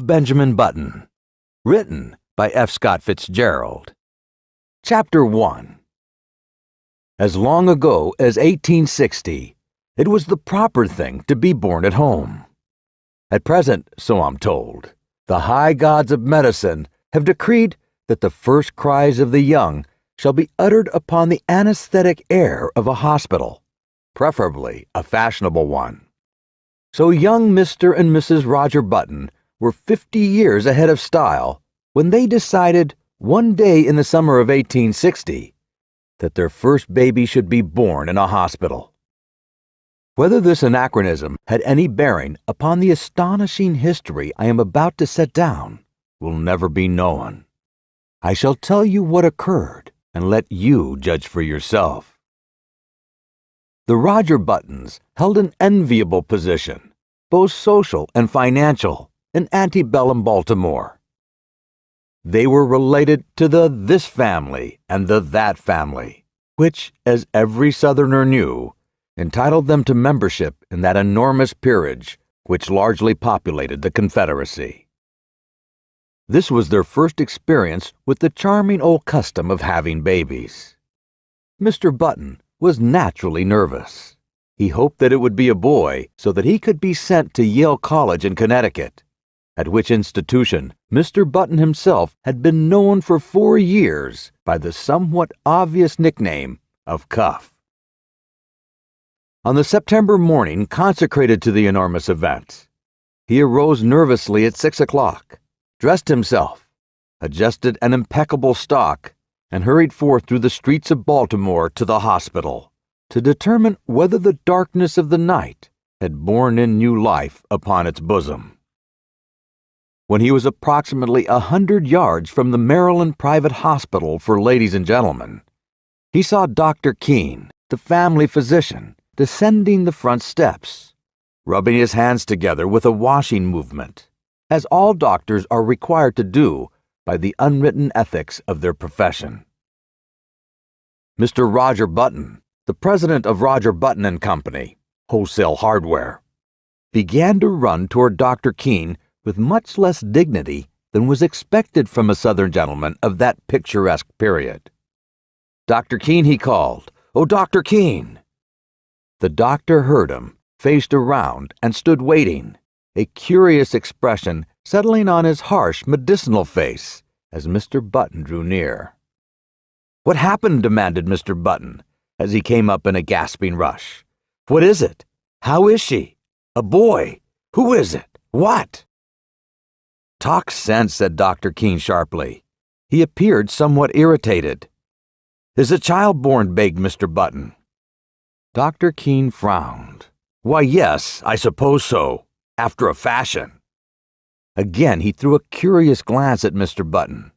Benjamin Button. Written by F. Scott Fitzgerald. Chapter 1. As long ago as 1860, it was the proper thing to be born at home. At present, so I'm told, the high gods of medicine have decreed that the first cries of the young shall be uttered upon the anesthetic air of a hospital, preferably a fashionable one. So young Mr. and Mrs. Roger Button were 50 years ahead of style when they decided one day in the summer of 1860 that their first baby should be born in a hospital. Whether this anachronism had any bearing upon the astonishing history I am about to set down will never be known. I shall tell you what occurred and let you judge for yourself. The Roger Buttons held an enviable position, both social and financial, in antebellum Baltimore. They were related to the this family and the that family, which, as every Southerner knew, entitled them to membership in that enormous peerage which largely populated the Confederacy. This was their first experience with the charming old custom of having babies. Mr. Button was naturally nervous. He hoped that it would be a boy so that he could be sent to Yale College in Connecticut, at which institution Mr. Button himself had been known for 4 years by the somewhat obvious nickname of Cuff. On the September morning consecrated to the enormous event, he arose nervously at 6 o'clock, dressed himself, adjusted an impeccable stock, and hurried forth through the streets of Baltimore to the hospital to determine whether the darkness of the night had borne in new life upon its bosom. When he was approximately 100 yards from the Maryland Private Hospital for Ladies and Gentlemen, he saw Dr. Keene, the family physician, descending the front steps, rubbing his hands together with a washing movement, as all doctors are required to do by the unwritten ethics of their profession. Mr. Roger Button, the president of Roger Button and Company, Wholesale Hardware, began to run toward Dr. Keene with much less dignity than was expected from a Southern gentleman of that picturesque period. "Dr. Keene," he called. "Oh, Dr. Keene!" The doctor heard him, faced around, and stood waiting, a curious expression settling on his harsh, medicinal face as Mr. Button drew near. "What happened?" demanded Mr. Button, as he came up in a gasping rush. "What is it? How is she? A boy? Who is it? What?" "Talk sense," said Dr. Keene sharply. He appeared somewhat irritated. "Is a child born?" begged Mr. Button. Dr. Keene frowned. "Why, yes, I suppose so, after a fashion." Again he threw a curious glance at Mr. Button.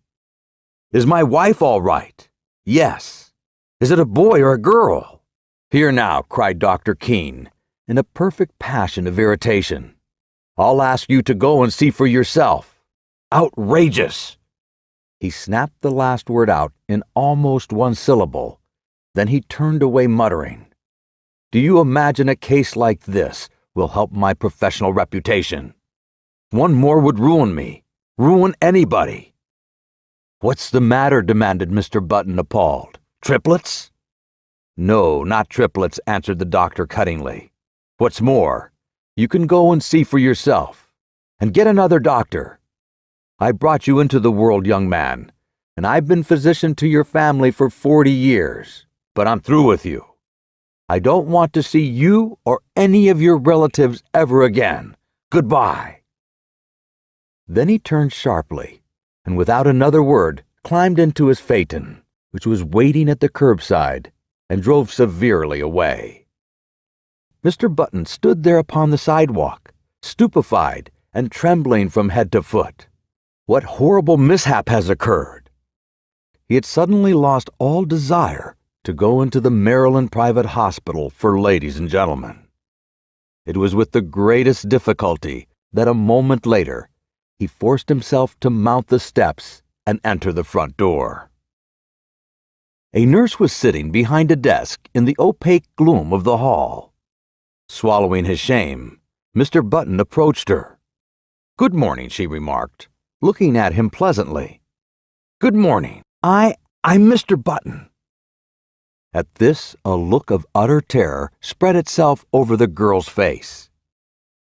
"Is my wife all right?" "Yes." "Is it a boy or a girl?" "Here now," cried Dr. Keene, in a perfect passion of irritation. "I'll ask you to go and see for yourself. Outrageous!" He snapped the last word out in almost one syllable. Then he turned away muttering, "Do you imagine a case like this will help my professional reputation? One more would ruin me, ruin anybody." "What's the matter?" demanded Mr. Button, appalled. "Triplets?" "No, not triplets," answered the doctor cuttingly. "What's more, you can go and see for yourself. And get another doctor. I brought you into the world, young man, and I've been physician to your family for 40 years, but I'm through with you. I don't want to see you or any of your relatives ever again. Goodbye." Then he turned sharply, and without another word climbed into his phaeton, which was waiting at the curbside, and drove severely away. Mr. Button stood there upon the sidewalk, stupefied and trembling from head to foot. What horrible mishap has occurred? He had suddenly lost all desire to go into the Maryland Private Hospital for Ladies and Gentlemen. It was with the greatest difficulty that a moment later he forced himself to mount the steps and enter the front door. A nurse was sitting behind a desk in the opaque gloom of the hall. Swallowing his shame, Mr. Button approached her. "Good morning," she remarked, looking at him pleasantly. "Good morning. I'm Mr. Button." At this, a look of utter terror spread itself over the girl's face.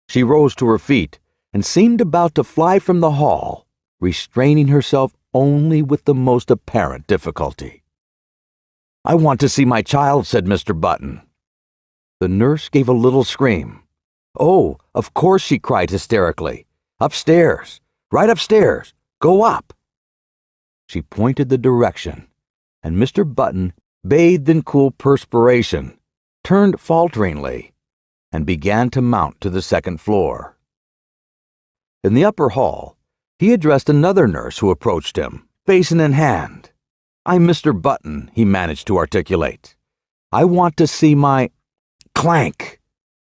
She rose to her feet and seemed about to fly from the hall, restraining herself only with the most apparent difficulty. "I want to see my child," said Mr. Button. The nurse gave a little scream. "Oh, of course," she cried hysterically. "Upstairs. Right upstairs. Go up." She pointed the direction, and Mr. Button, bathed in cool perspiration, turned falteringly and began to mount to the second floor. In the upper hall, he addressed another nurse who approached him, basin in hand. "I'm Mr. Button," he managed to articulate. "I want to see my—" Clank!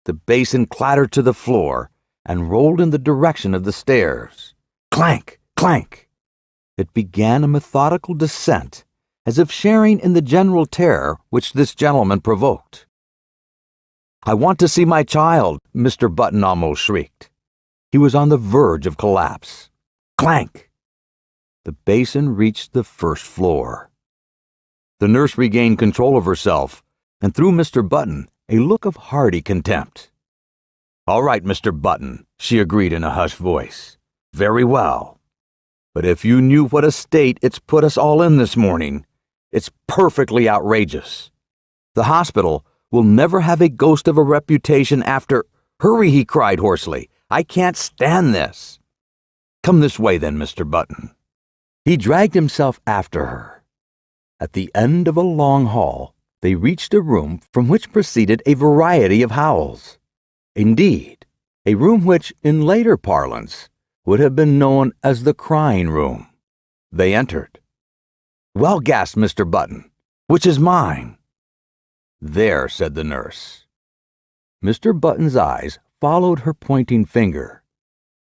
The basin clattered to the floor and rolled in the direction of the stairs. Clank! Clank! It began a methodical descent, as if sharing in the general terror which this gentleman provoked. "I want to see my child," Mr. Button almost shrieked. He was on the verge of collapse. Clank! The basin reached the first floor. The nurse regained control of herself and threw Mr. Button a look of hearty contempt. "All right, Mr. Button," she agreed in a hushed voice. "Very well. But if you knew what a state it's put us all in this morning, it's perfectly outrageous. The hospital will never have a ghost of a reputation after—" "Hurry," he cried hoarsely. "I can't stand this." "Come this way then, Mr. Button." He dragged himself after her. At the end of a long hall, they reached a room from which proceeded a variety of howls. Indeed, a room which, in later parlance, would have been known as the crying room. They entered. "Well," gasped Mr. Button, "which is mine?" "There," said the nurse. Mr. Button's eyes followed her pointing finger,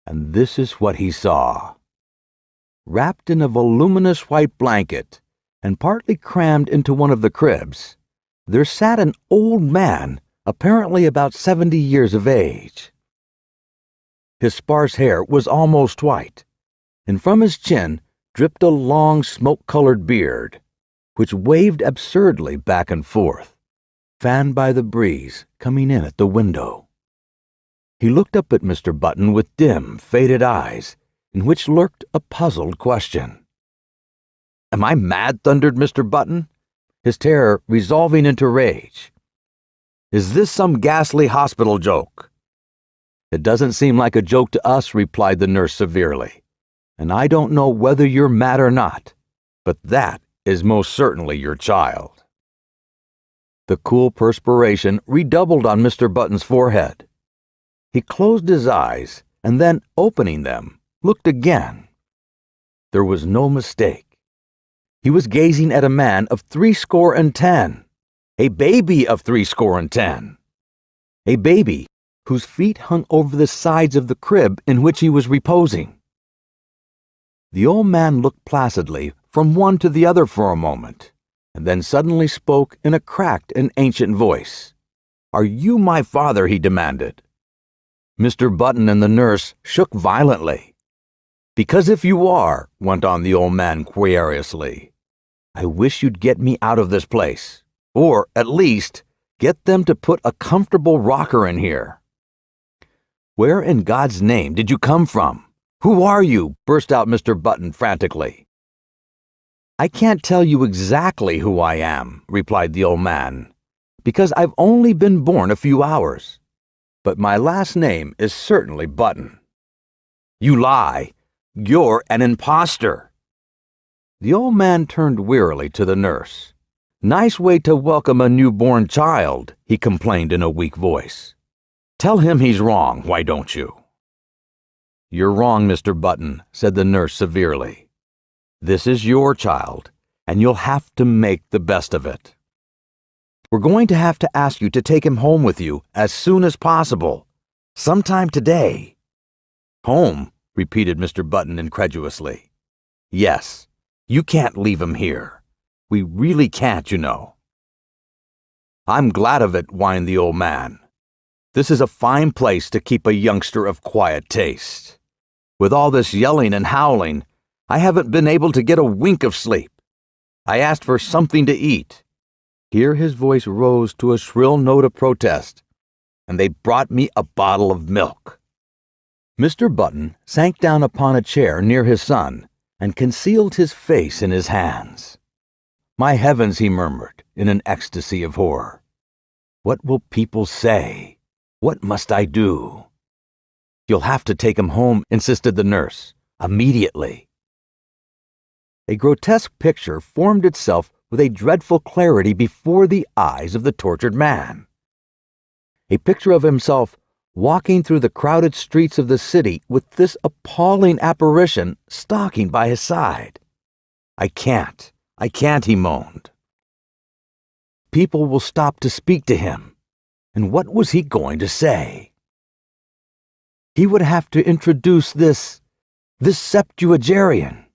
and this is what he saw. Wrapped in a voluminous white blanket, and partly crammed into one of the cribs, there sat an old man, apparently about 70 years of age. His sparse hair was almost white, and from his chin dripped a long smoke-colored beard, which waved absurdly back and forth, fanned by the breeze coming in at the window. He looked up at Mr. Button with dim, faded eyes, in which lurked a puzzled question. "Am I mad?" thundered Mr. Button, his terror resolving into rage. "Is this some ghastly hospital joke?" "It doesn't seem like a joke to us," replied the nurse severely. "And I don't know whether you're mad or not, but that is most certainly your child." The cool perspiration redoubled on Mr. Button's forehead. He closed his eyes, and then, opening them, looked again. There was no mistake. He was gazing at a man of 70, a baby of 70, a baby whose feet hung over the sides of the crib in which he was reposing. The old man looked placidly from one to the other for a moment, and then suddenly spoke in a cracked and ancient voice. "Are you my father?" he demanded. Mr. Button and the nurse shook violently. "Because if you are," went on the old man querulously, "I wish you'd get me out of this place, or, at least, get them to put a comfortable rocker in here." "Where in God's name did you come from? Who are you?" burst out Mr. Button frantically. "I can't tell you exactly who I am," replied the old man, "because I've only been born a few hours. But my last name is certainly Button." "You lie! You're an impostor!" The old man turned wearily to the nurse. "Nice way to welcome a newborn child," he complained in a weak voice. "Tell him he's wrong, why don't you?" "You're wrong, Mr. Button," said the nurse severely. "This is your child, and you'll have to make the best of it. We're going to have to ask you to take him home with you as soon as possible, sometime today." "Home?" repeated Mr. Button incredulously. "Yes, you can't leave him here. We really can't, you know." "I'm glad of it," whined the old man. "This is a fine place to keep a youngster of quiet taste. With all this yelling and howling, I haven't been able to get a wink of sleep. I asked for something to eat." Here his voice rose to a shrill note of protest. "And they brought me a bottle of milk." Mr. Button sank down upon a chair near his son and concealed his face in his hands. "My heavens," he murmured in an ecstasy of horror. "What will people say? What must I do?" "You'll have to take him home," insisted the nurse. "Immediately." A grotesque picture formed itself with a dreadful clarity before the eyes of the tortured man. A picture of himself walking through the crowded streets of the city with this appalling apparition stalking by his side. I can't, he moaned. People will stop to speak to him. And what was he going to say? He would have to introduce this septuagenarian.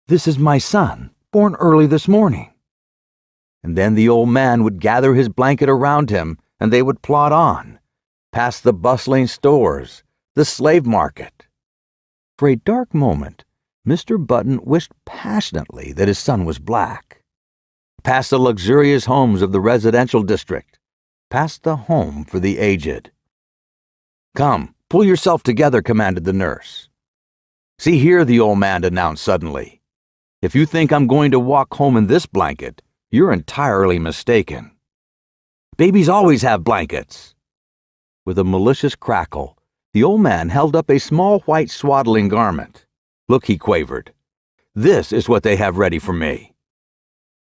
"This is my son, born early this morning." And then the old man would gather his blanket around him and they would plod on, past the bustling stores, the slave market. For a dark moment, Mr. Button wished passionately that his son was black. Past the luxurious homes of the residential district, past the home for the aged. "Come, pull yourself together," commanded the nurse. "See here," the old man announced suddenly. "If you think I'm going to walk home in this blanket, you're entirely mistaken. Babies always have blankets." With a malicious crackle, the old man held up a small white swaddling garment. "Look," he quavered. "This is what they have ready for me."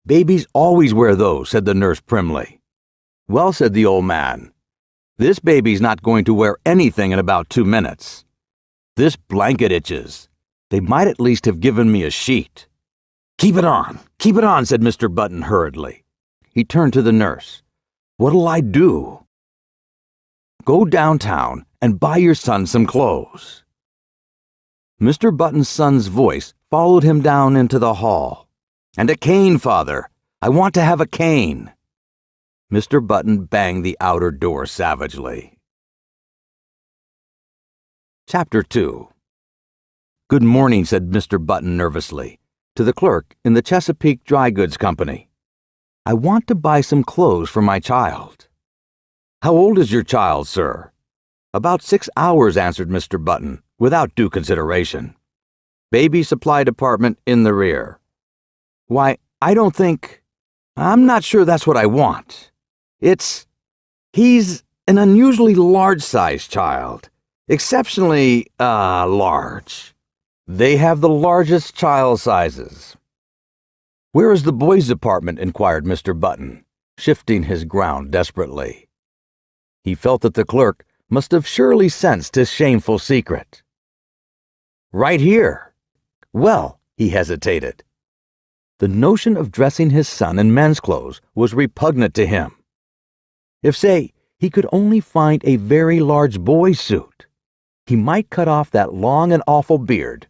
"Babies always wear those," said the nurse primly. "Well," said the old man, "this baby's not going to wear anything in about 2 minutes. This blanket itches. They might at least have given me a sheet." Keep it on, said Mr. Button hurriedly. He turned to the nurse. "What'll I do?" "Go downtown and buy your son some clothes." Mr. Button's son's voice followed him down into the hall. "And a cane, father. I want to have a cane." Mr. Button banged the outer door savagely. Chapter 2. "Good morning," said Mr. Button nervously, to the clerk in the Chesapeake Dry Goods Company. "I want to buy some clothes for my child." "How old is your child, sir?" "About 6 hours," answered Mr. Button, without due consideration. "Baby supply department in the rear." "Why, I'm not sure that's what I want. He's an unusually large-sized child. Exceptionally, large. They have the largest child sizes." "Where is the boys' department?" inquired Mr. Button, shifting his ground desperately. He felt that the clerk must have surely sensed his shameful secret. "Right here." "Well," he hesitated. The notion of dressing his son in men's clothes was repugnant to him. If, say, he could only find a very large boy's suit, he might cut off that long and awful beard,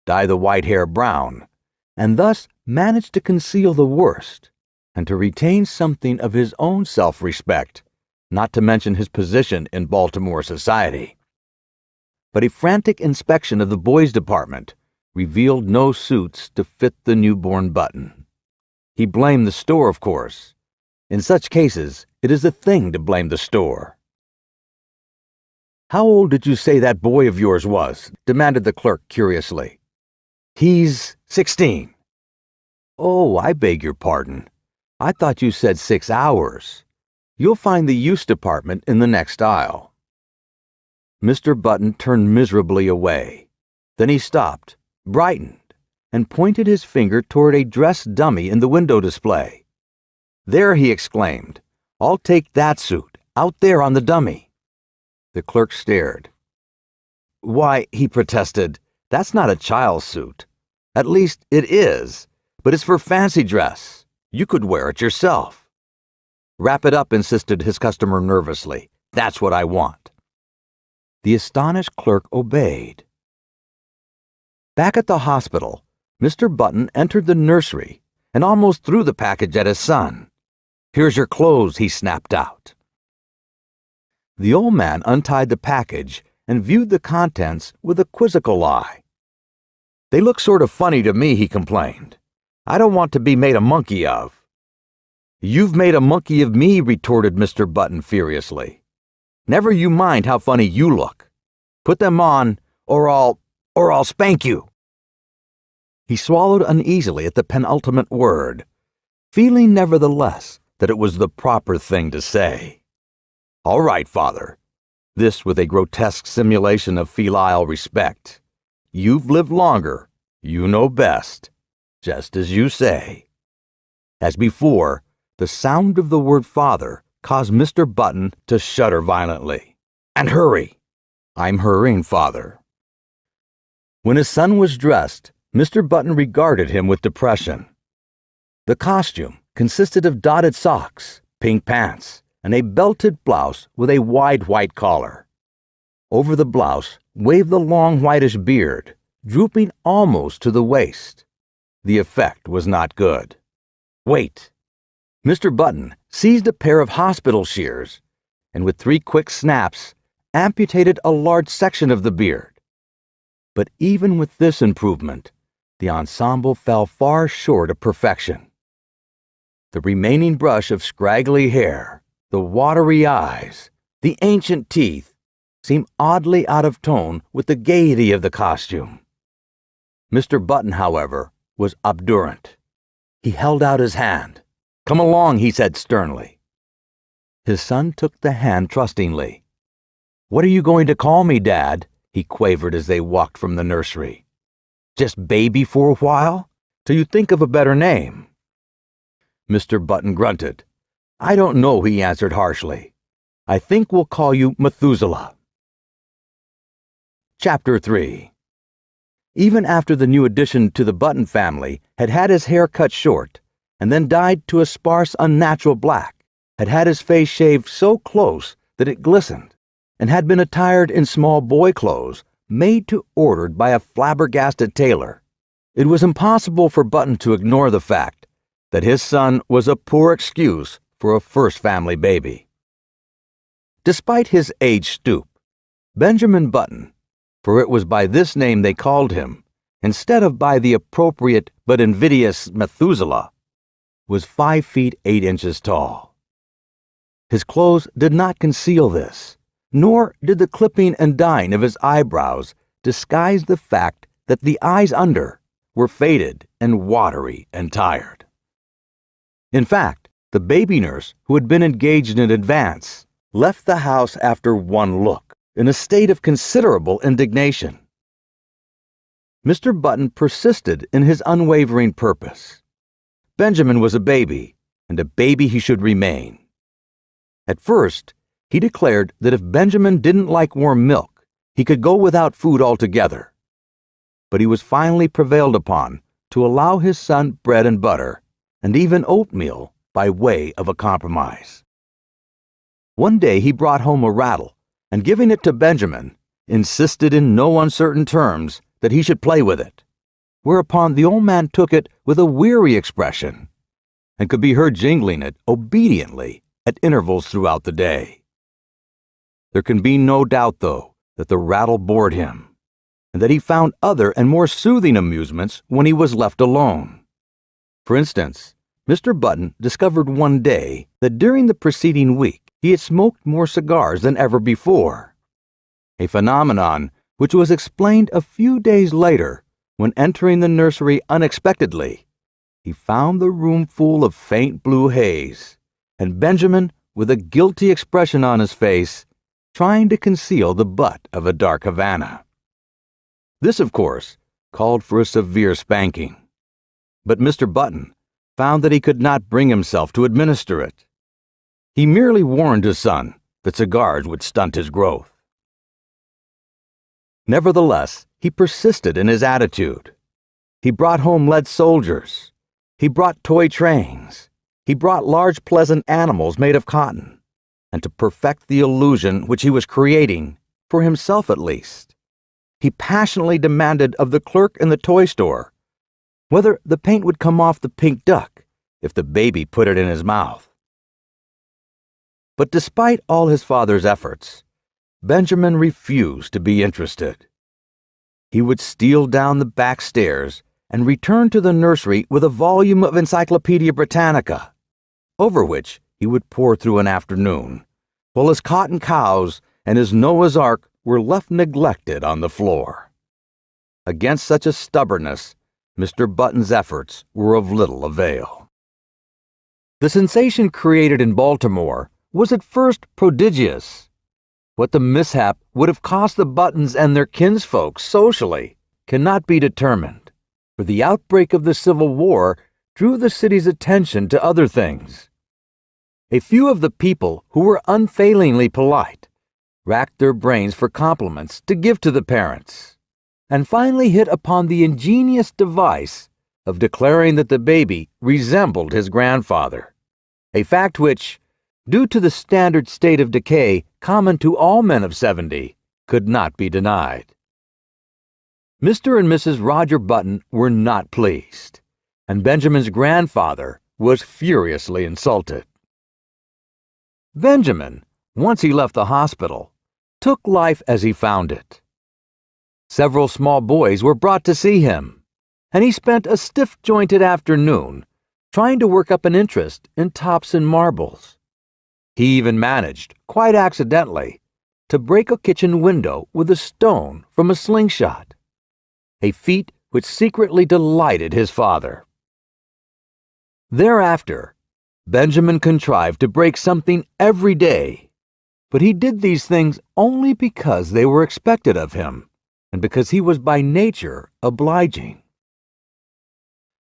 dye the white hair brown, and thus manage to conceal the worst, and to retain something of his own self-respect, not to mention his position in Baltimore society. But a frantic inspection of the boys' department revealed no suits to fit the newborn Button. He blamed the store, of course. In such cases, it is a thing to blame the store. "How old did you say that boy of yours was?" demanded the clerk curiously. "He's 16. "Oh, I beg your pardon. I thought you said 6 hours. You'll find the use department in the next aisle." Mr. Button turned miserably away. Then he stopped, brightened, and pointed his finger toward a dress dummy in the window display. "There," he exclaimed. "I'll take that suit, out there on the dummy." The clerk stared. "Why," he protested, "that's not a child's suit. At least, it is, but it's for fancy dress. You could wear it yourself." "Wrap it up," insisted his customer nervously. "That's what I want." The astonished clerk obeyed. Back at the hospital, Mr. Button entered the nursery and almost threw the package at his son. "Here's your clothes," he snapped out. The old man untied the package and viewed the contents with a quizzical eye. "They look sort of funny to me," he complained. "I don't want to be made a monkey of." "You've made a monkey of me," retorted Mr. Button furiously. "Never you mind how funny you look. Put them on, or I'll spank you." He swallowed uneasily at the penultimate word, feeling nevertheless that it was the proper thing to say. "All right, father." This with a grotesque simulation of filial respect. "You've lived longer. You know best. Just as you say." As before, the sound of the word father caused Mr. Button to shudder violently. "And hurry." "I'm hurrying, father." When his son was dressed, Mr. Button regarded him with depression. The costume consisted of dotted socks, pink pants, and a belted blouse with a wide white collar. Over the blouse waved the long whitish beard, drooping almost to the waist. The effect was not good. "Wait." Mr. Button seized a pair of hospital shears, and with 3 quick snaps, amputated a large section of the beard. But even with this improvement, the ensemble fell far short of perfection. The remaining brush of scraggly hair, the watery eyes, the ancient teeth, seemed oddly out of tone with the gaiety of the costume. Mr. Button, however, was obdurate. He held out his hand. "Come along," he said sternly. His son took the hand trustingly. "What are you going to call me, Dad?" he quavered as they walked from the nursery. "Just Baby for a while, till you think of a better name?" Mr. Button grunted. "I don't know," he answered harshly. "I think we'll call you Methuselah." Chapter 3. Even after the new addition to the Button family had had his hair cut short, and then dyed to a sparse, unnatural black, had had his face shaved so close that it glistened, and had been attired in small boy clothes made to order by a flabbergasted tailor, it was impossible for Button to ignore the fact that his son was a poor excuse for a first family baby. Despite his age stoop, Benjamin Button, for it was by this name they called him, instead of by the appropriate but invidious Methuselah, was 5 feet 8 inches tall. His clothes did not conceal this, nor did the clipping and dyeing of his eyebrows disguise the fact that the eyes under were faded and watery and tired. In fact, the baby nurse who had been engaged in advance left the house after one look, in a state of considerable indignation. Mr. Button persisted in his unwavering purpose. Benjamin was a baby, and a baby he should remain. At first, he declared that if Benjamin didn't like warm milk, he could go without food altogether. But he was finally prevailed upon to allow his son bread and butter, and even oatmeal, by way of a compromise. One day he brought home a rattle, and giving it to Benjamin, insisted in no uncertain terms that he should play with it, whereupon the old man took it with a weary expression, and could be heard jingling it obediently at intervals throughout the day. There can be no doubt, though, that the rattle bored him, and that he found other and more soothing amusements when he was left alone. For instance, Mr. Button discovered one day that during the preceding week he had smoked more cigars than ever before, a phenomenon which was explained a few days later when, entering the nursery unexpectedly, he found the room full of faint blue haze, and Benjamin, with a guilty expression on his face, trying to conceal the butt of a dark Havana. This, of course, called for a severe spanking, but Mr. Button found that he could not bring himself to administer it. He merely warned his son that cigars would stunt his growth. Nevertheless, he persisted in his attitude. He brought home lead soldiers. He brought toy trains. He brought large pleasant animals made of cotton. And to perfect the illusion which he was creating, for himself at least, he passionately demanded of the clerk in the toy store whether the paint would come off the pink duck if the baby put it in his mouth. But despite all his father's efforts, Benjamin refused to be interested. He would steal down the back stairs and return to the nursery with a volume of Encyclopedia Britannica, over which he would pore through an afternoon, while his cotton cows and his Noah's Ark were left neglected on the floor. Against such a stubbornness, Mr. Button's efforts were of little avail. The sensation created in Baltimore was at first prodigious. What the mishap would have cost the Buttons and their kinsfolk socially cannot be determined, for the outbreak of the Civil War drew the city's attention to other things. A few of the people who were unfailingly polite racked their brains for compliments to give to the parents, and finally hit upon the ingenious device of declaring that the baby resembled his grandfather, a fact which, due to the standard state of decay common to all men of 70, could not be denied. Mr. and Mrs. Roger Button were not pleased, and Benjamin's grandfather was furiously insulted. Benjamin, once he left the hospital, took life as he found it. Several small boys were brought to see him, and he spent a stiff-jointed afternoon trying to work up an interest in tops and marbles. He even managed, quite accidentally, to break a kitchen window with a stone from a slingshot, a feat which secretly delighted his father. Thereafter, Benjamin contrived to break something every day, but he did these things only because they were expected of him, and because he was by nature obliging.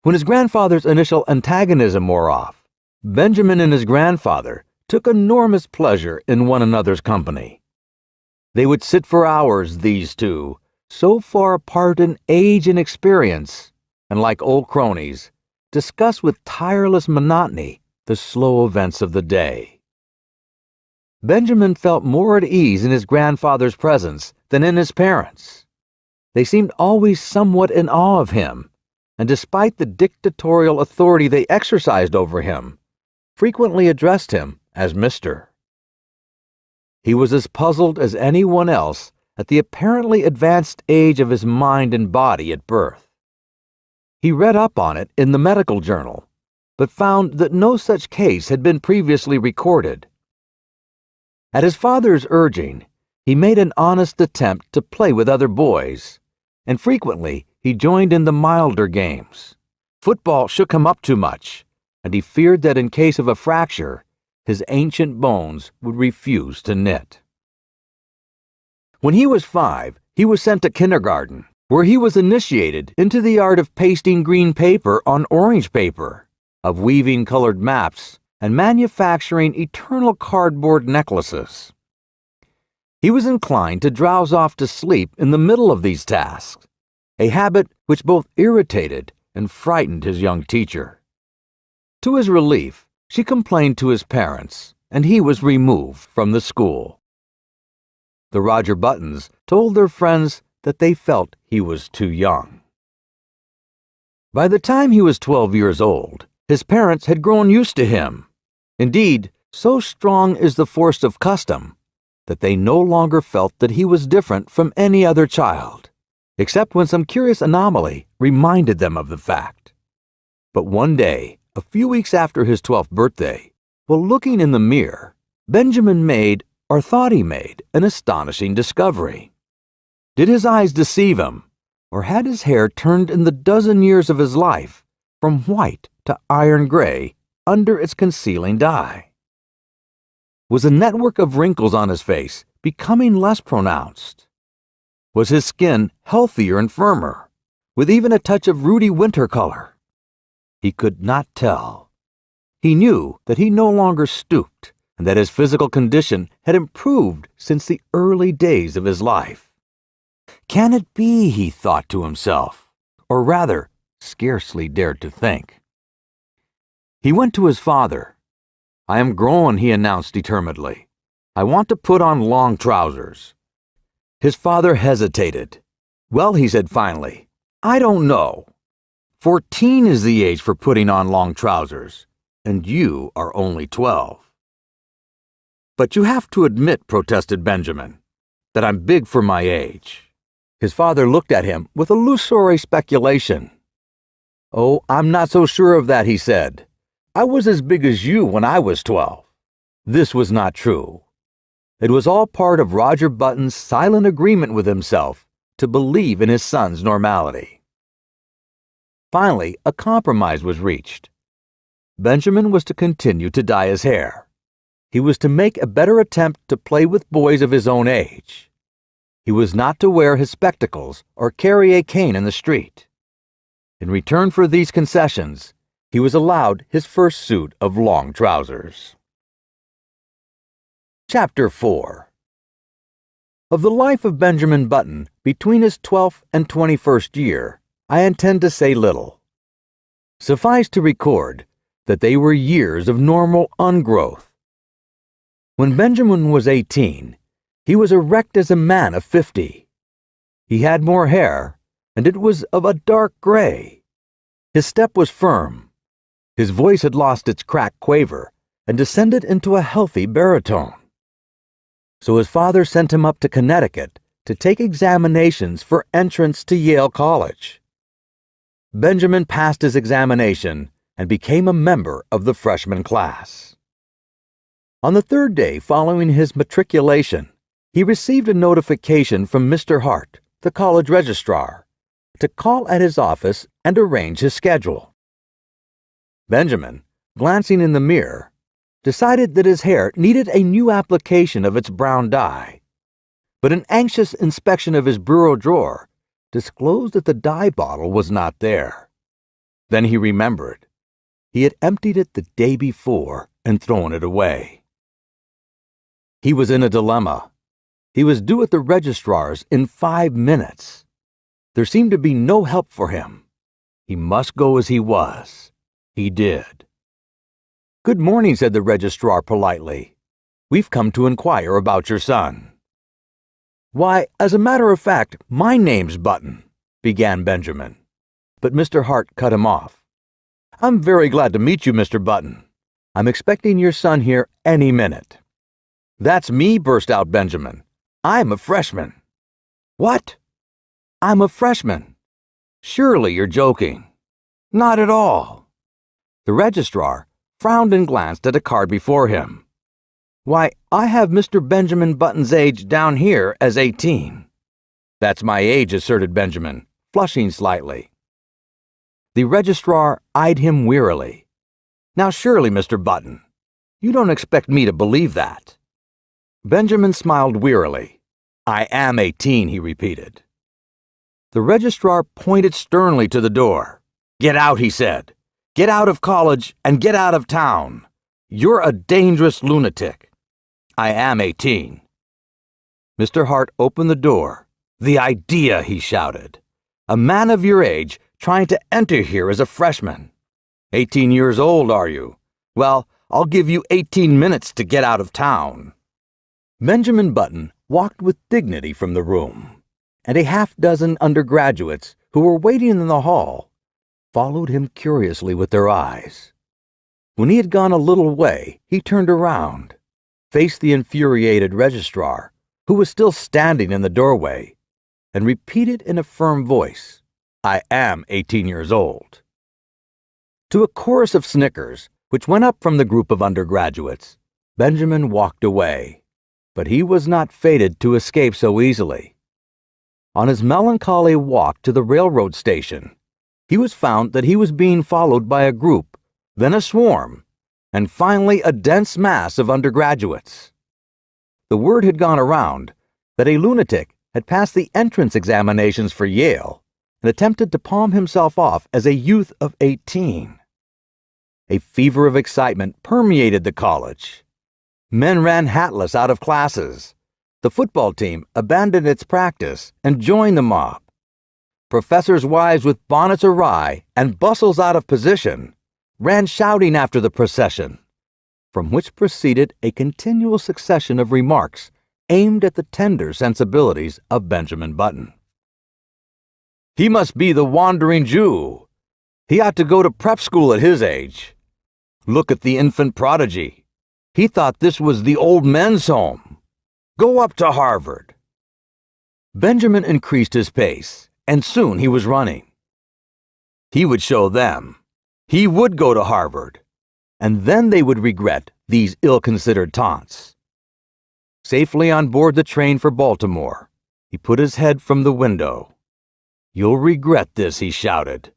When his grandfather's initial antagonism wore off, Benjamin and his grandfather took enormous pleasure in one another's company. They would sit for hours, these two, so far apart in age and experience, and like old cronies, discuss with tireless monotony the slow events of the day. Benjamin felt more at ease in his grandfather's presence than in his parents'. They seemed always somewhat in awe of him, and despite the dictatorial authority they exercised over him, frequently addressed him as Mr. He was as puzzled as anyone else at the apparently advanced age of his mind and body at birth. He read up on it in the medical journal, but found that no such case had been previously recorded. At his father's urging, he made an honest attempt to play with other boys, and frequently he joined in the milder games. Football shook him up too much, and he feared that in case of a fracture, his ancient bones would refuse to knit. When he was 5, he was sent to kindergarten, where he was initiated into the art of pasting green paper on orange paper, of weaving colored maps, and manufacturing eternal cardboard necklaces. He was inclined to drowse off to sleep in the middle of these tasks, a habit which both irritated and frightened his young teacher. To his relief, she complained to his parents, and he was removed from the school. The Roger Buttons told their friends that they felt he was too young. By the time he was 12 years old, his parents had grown used to him. Indeed, so strong is the force of custom that they no longer felt that he was different from any other child, except when some curious anomaly reminded them of the fact. But one day, a few weeks after his 12th birthday, while looking in the mirror, Benjamin made, or thought he made, an astonishing discovery. Did his eyes deceive him, or had his hair turned in the dozen years of his life from white to iron gray under its concealing dye? Was a network of wrinkles on his face becoming less pronounced? Was his skin healthier and firmer, with even a touch of ruddy winter color? He could not tell. He knew that he no longer stooped, and that his physical condition had improved since the early days of his life. Can it be, he thought to himself, or rather, scarcely dared to think. He went to his father. "I am grown," he announced determinedly. "I want to put on long trousers." His father hesitated. "Well," he said finally, "I don't know. 14 is the age for putting on long trousers, and you are only 12. "But you have to admit," protested Benjamin, that I'm big for my age." His father looked at him with illusory speculation. "Oh, I'm not so sure of that," he said. "I was as big as you when I was 12. This was not true. It was all part of Roger Button's silent agreement with himself to believe in his son's normality. Finally, a compromise was reached. Benjamin was to continue to dye his hair. He was to make a better attempt to play with boys of his own age. He was not to wear his spectacles or carry a cane in the street. In return for these concessions, he was allowed his first suit of long trousers. Chapter 4. Of the life of Benjamin Button between his 12th and 21st year, I intend to say little. Suffice to record that they were years of normal ungrowth. When Benjamin was 18, he was erect as a man of 50. He had more hair, and it was of a dark gray. His step was firm. His voice had lost its cracked quaver and descended into a healthy baritone. So his father sent him up to Connecticut to take examinations for entrance to Yale College. Benjamin passed his examination and became a member of the freshman class. On the third day following his matriculation, he received a notification from Mr. Hart, the college registrar, to call at his office and arrange his schedule. Benjamin, glancing in the mirror, decided that his hair needed a new application of its brown dye, but an anxious inspection of his bureau drawer disclosed that the dye bottle was not there. Then he remembered. He had emptied it the day before and thrown it away. He was in a dilemma. He was due at the registrar's in 5 minutes. There seemed to be no help for him. He must go as he was. He did. "Good morning," said the registrar politely. "We've come to inquire about your son." "Why, as a matter of fact, my name's Button," began Benjamin. But Mr. Hart cut him off. "I'm very glad to meet you, Mr. Button. I'm expecting your son here any minute." "That's me," burst out Benjamin. "I'm a freshman." "What?" "I'm a freshman." "Surely you're joking." "Not at all." The registrar frowned and glanced at a card before him. "Why, I have Mr. Benjamin Button's age down here as 18. "That's my age," asserted Benjamin, flushing slightly. The registrar eyed him wearily. "Now surely, Mr. Button, you don't expect me to believe that." Benjamin smiled wearily. "I am 18, he repeated. The registrar pointed sternly to the door. "Get out," he said. "Get out of college and get out of town. You're a dangerous lunatic." "I am 18. Mr. Hart opened the door. "The idea," he shouted. "A man of your age trying to enter here as a freshman. 18 years old, are you? Well, I'll give you 18 minutes to get out of town." Benjamin Button walked with dignity from the room, and a half-dozen undergraduates who were waiting in the hall followed him curiously with their eyes. When he had gone a little way, he turned around, faced the infuriated registrar, who was still standing in the doorway, and repeated in a firm voice, "I am 18 years old." To a chorus of snickers, which went up from the group of undergraduates, Benjamin walked away, but he was not fated to escape so easily. On his melancholy walk to the railroad station, he was found that he was being followed by a group, then a swarm, and finally a dense mass of undergraduates. The word had gone around that a lunatic had passed the entrance examinations for Yale and attempted to palm himself off as a youth of 18. A fever of excitement permeated the college. Men ran hatless out of classes. The football team abandoned its practice and joined the mob. Professors' wives with bonnets awry and bustles out of position ran shouting after the procession, from which proceeded a continual succession of remarks aimed at the tender sensibilities of Benjamin Button. "He must be the wandering Jew. He ought to go to prep school at his age. Look at the infant prodigy. He thought this was the old men's home. Go up to Harvard. Benjamin increased his pace, and soon he was running. He would show them. He would go to Harvard, and then they would regret these ill-considered taunts. Safely on board the train for Baltimore, he put his head from the window. "You'll regret this," he shouted.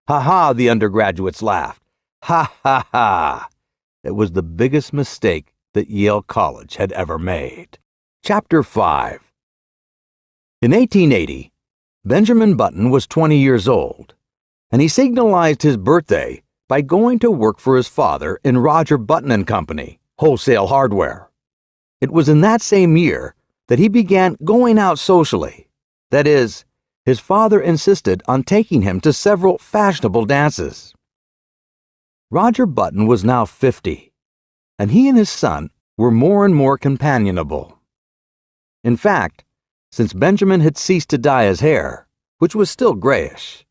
"Ha ha," the undergraduates laughed. "Ha ha ha." It was the biggest mistake that Yale College had ever made. Chapter 5. In 1880, Benjamin Button was 20 years old, and he signalized his birthday by going to work for his father in Roger Button and Company, wholesale hardware. It was in that same year that he began going out socially. That is, his father insisted on taking him to several fashionable dances. Roger Button was now 50, and he and his son were more and more companionable. In fact, since Benjamin had ceased to dye his hair, which was still grayish,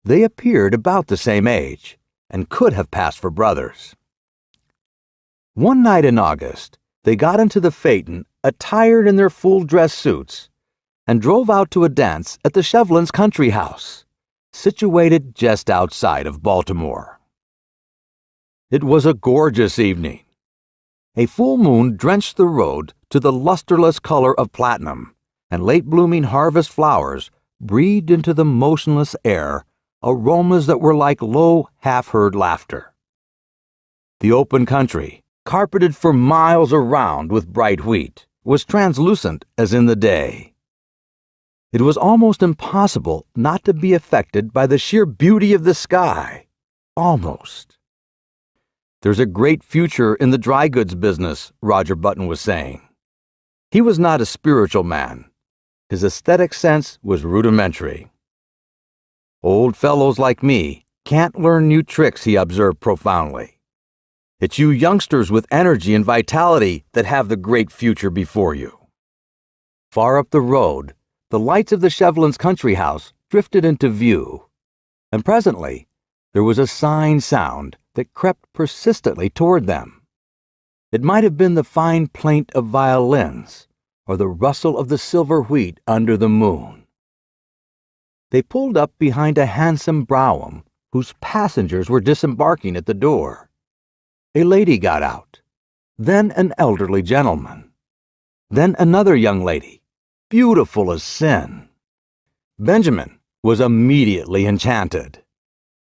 they appeared about the same age and could have passed for brothers. One night in August, they got into the phaeton attired in their full-dress suits and drove out to a dance at the Shevlins' country house, situated just outside of Baltimore. It was a gorgeous evening. A full moon drenched the road to the lusterless color of platinum, and late-blooming harvest flowers breathed into the motionless air aromas that were like low, half-heard laughter. The open country, carpeted for miles around with bright wheat, was translucent as in the day. It was almost impossible not to be affected by the sheer beauty of the sky. Almost. "There's a great future in the dry goods business," Roger Button was saying. He was not a spiritual man. His aesthetic sense was rudimentary. "Old fellows like me can't learn new tricks," he observed profoundly. "It's you youngsters with energy and vitality that have the great future before you." Far up the road, the lights of the Shevlins' country house drifted into view, and presently there was a sighing sound that crept persistently toward them. It might have been the fine plaint of violins or the rustle of the silver wheat under the moon. They pulled up behind a handsome brougham whose passengers were disembarking at the door. A lady got out, then an elderly gentleman, then another young lady, beautiful as sin. Benjamin was immediately enchanted.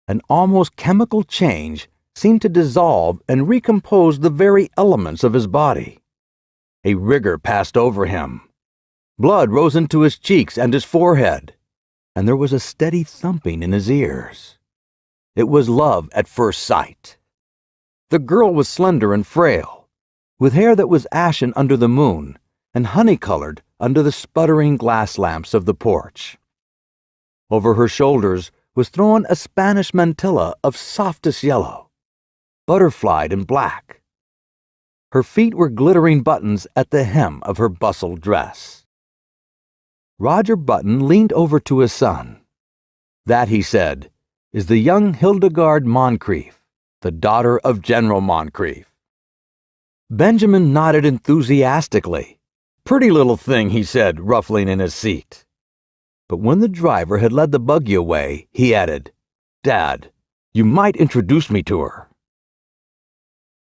An almost chemical change seemed to dissolve and recompose the very elements of his body. A rigor passed over him. Blood rose into his cheeks and his forehead, and there was a steady thumping in his ears. It was love at first sight. The girl was slender and frail, with hair that was ashen under the moon and honey-colored under the sputtering glass lamps of the porch. Over her shoulders was thrown a Spanish mantilla of softest yellow, butterflied and black. Her feet were glittering buttons at the hem of her bustled dress. Roger Button leaned over to his son. "That," he said, "is the young Hildegard Moncrief, the daughter of General Moncrief." Benjamin nodded enthusiastically. "Pretty little thing," he said, ruffling in his seat. But when the driver had led the buggy away, he added, "Dad, you might introduce me to her."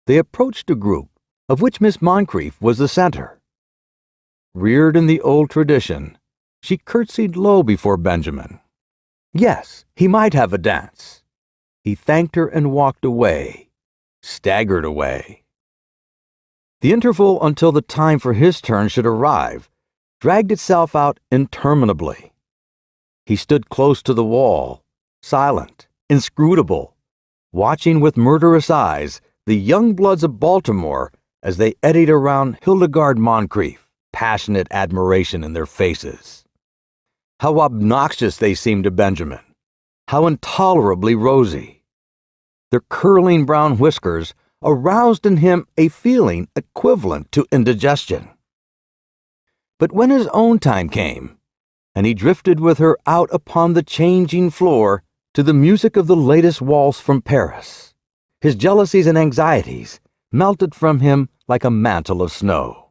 They approached a group, of which Miss Moncrief was the center. Reared in the old tradition, she curtsied low before Benjamin. Yes, he might have a dance. He thanked her and walked away, staggered away. The interval until the time for his turn should arrive dragged itself out interminably. He stood close to the wall, silent, inscrutable, watching with murderous eyes the young bloods of Baltimore as they eddied around Hildegard Moncrief, passionate admiration in their faces. How obnoxious they seemed to Benjamin, how intolerably rosy. Their curling brown whiskers aroused in him a feeling equivalent to indigestion. But when his own time came, and he drifted with her out upon the changing floor to the music of the latest waltz from Paris, his jealousies and anxieties melted from him like a mantle of snow.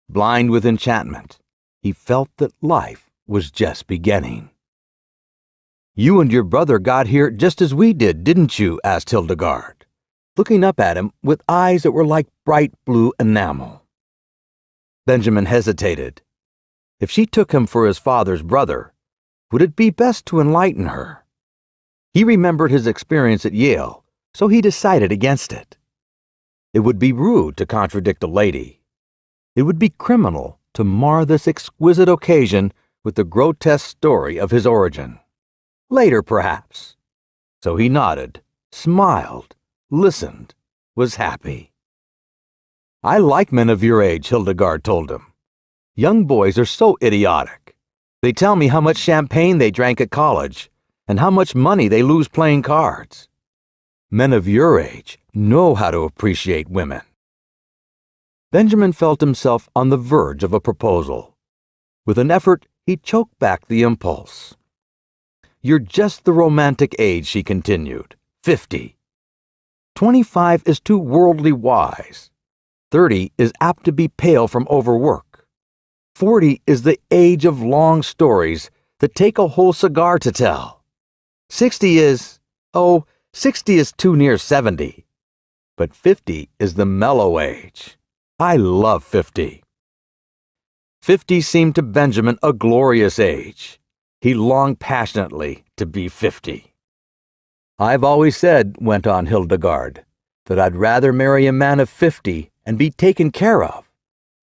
Blind with enchantment, he felt that life was just beginning. "You and your brother got here just as we did, didn't you?" asked Hildegard, looking up at him with eyes that were like bright blue enamel. Benjamin hesitated. If she took him for his father's brother, would it be best to enlighten her? He remembered his experience at Yale, so he decided against it. It would be rude to contradict a lady. It would be criminal to mar this exquisite occasion with the grotesque story of his origin. Later, perhaps. So he nodded, smiled, listened, was happy. "I like men of your age," Hildegard told him. "Young boys are so idiotic. They tell me how much champagne they drank at college and how much money they lose playing cards. Men of your age know how to appreciate women." Benjamin felt himself on the verge of a proposal. With an effort, he choked back the impulse. "You're just the romantic age," she continued. 50. 25 is too worldly wise. 30 is apt to be pale from overwork. 40 is the age of long stories that take a whole cigar to tell. 60 is 60 is too near 70. But 50 is the mellow age. I love 50. 50 seemed to Benjamin a glorious age. He longed passionately to be 50. "I've always said," went on Hildegard, "that I'd rather marry a man of 50 and be taken care of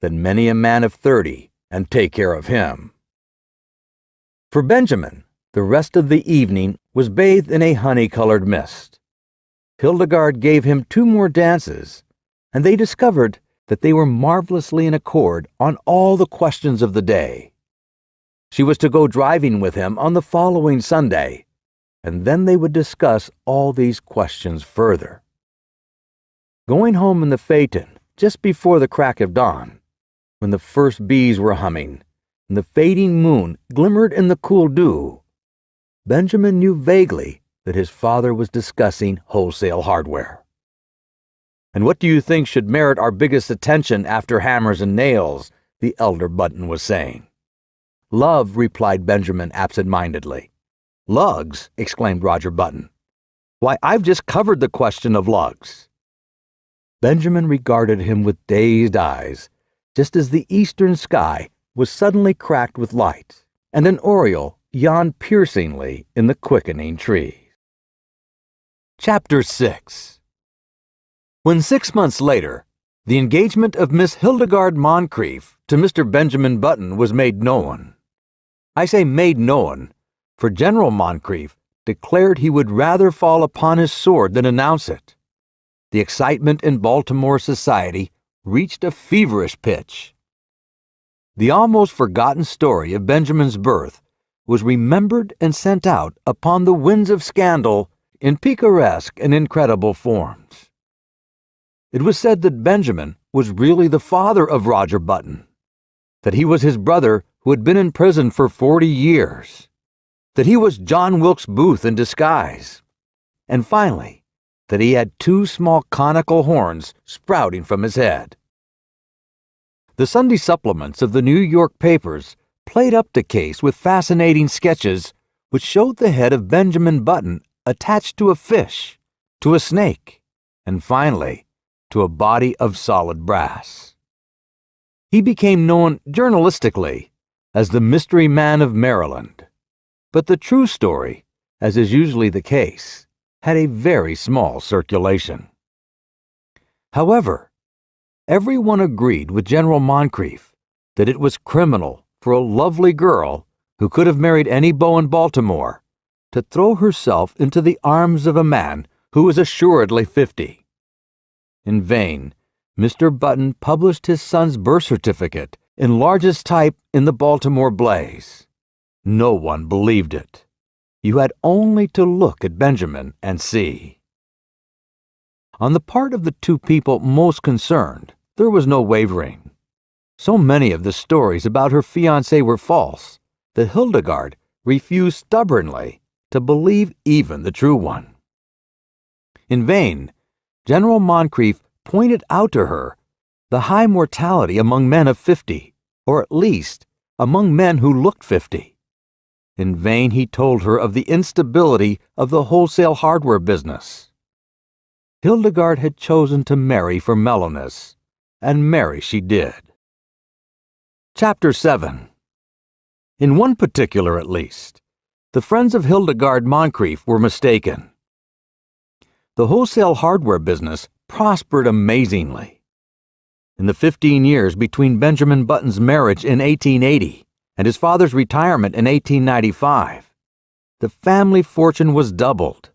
than many a man of 30 and take care of him." For Benjamin, the rest of the evening was bathed in a honey-colored mist. Hildegard gave him 2 more dances, and they discovered that they were marvelously in accord on all the questions of the day. She was to go driving with him on the following Sunday, and then they would discuss all these questions further. Going home in the phaeton just before the crack of dawn, when the first bees were humming and the fading moon glimmered in the cool dew, Benjamin knew vaguely that his father was discussing wholesale hardware. "And what do you think should merit our biggest attention after hammers and nails?" the elder Button was saying. "Love," replied Benjamin absent-mindedly. "Lugs?" exclaimed Roger Button. "Why, I've just covered the question of lugs." Benjamin regarded him with dazed eyes, just as the eastern sky was suddenly cracked with light, and an oriole yawned piercingly in the quickening trees. Chapter 6. When 6 months later, the engagement of Miss Hildegard Moncrief to Mr. Benjamin Button was made known. I say made known, for General Moncrief declared he would rather fall upon his sword than announce it. The excitement in Baltimore society reached a feverish pitch. The almost forgotten story of Benjamin's birth was remembered and sent out upon the winds of scandal in picaresque and incredible forms. It was said that Benjamin was really the father of Roger Button, that he was his brother who had been in prison for 40 years, that he was John Wilkes Booth in disguise, and finally, that he had 2 small conical horns sprouting from his head. The Sunday supplements of the New York papers played up the case with fascinating sketches which showed the head of Benjamin Button attached to a fish, to a snake, and finally, to a body of solid brass. He became known journalistically as the Mystery Man of Maryland, but the true story, as is usually the case, had a very small circulation. However, everyone agreed with General Moncrief that it was criminal for a lovely girl who could have married any beau in Baltimore to throw herself into the arms of a man who was assuredly 50. In vain, Mr. Button published his son's birth certificate in largest type in the Baltimore Blaze. No one believed it. You had only to look at Benjamin and see. On the part of the 2 people most concerned, there was no wavering. So many of the stories about her fiancé were false that Hildegard refused stubbornly to believe even the true one. In vain, General Moncrief pointed out to her the high mortality among men of 50, or at least among men who looked 50. In vain he told her of the instability of the wholesale hardware business. Hildegard had chosen to marry for mellowness, and marry she did. Chapter 7. In one particular at least, the friends of Hildegard Moncrief were mistaken. The wholesale hardware business prospered amazingly. In the 15 years between Benjamin Button's marriage in 1880 and his father's retirement in 1895, the family fortune was doubled,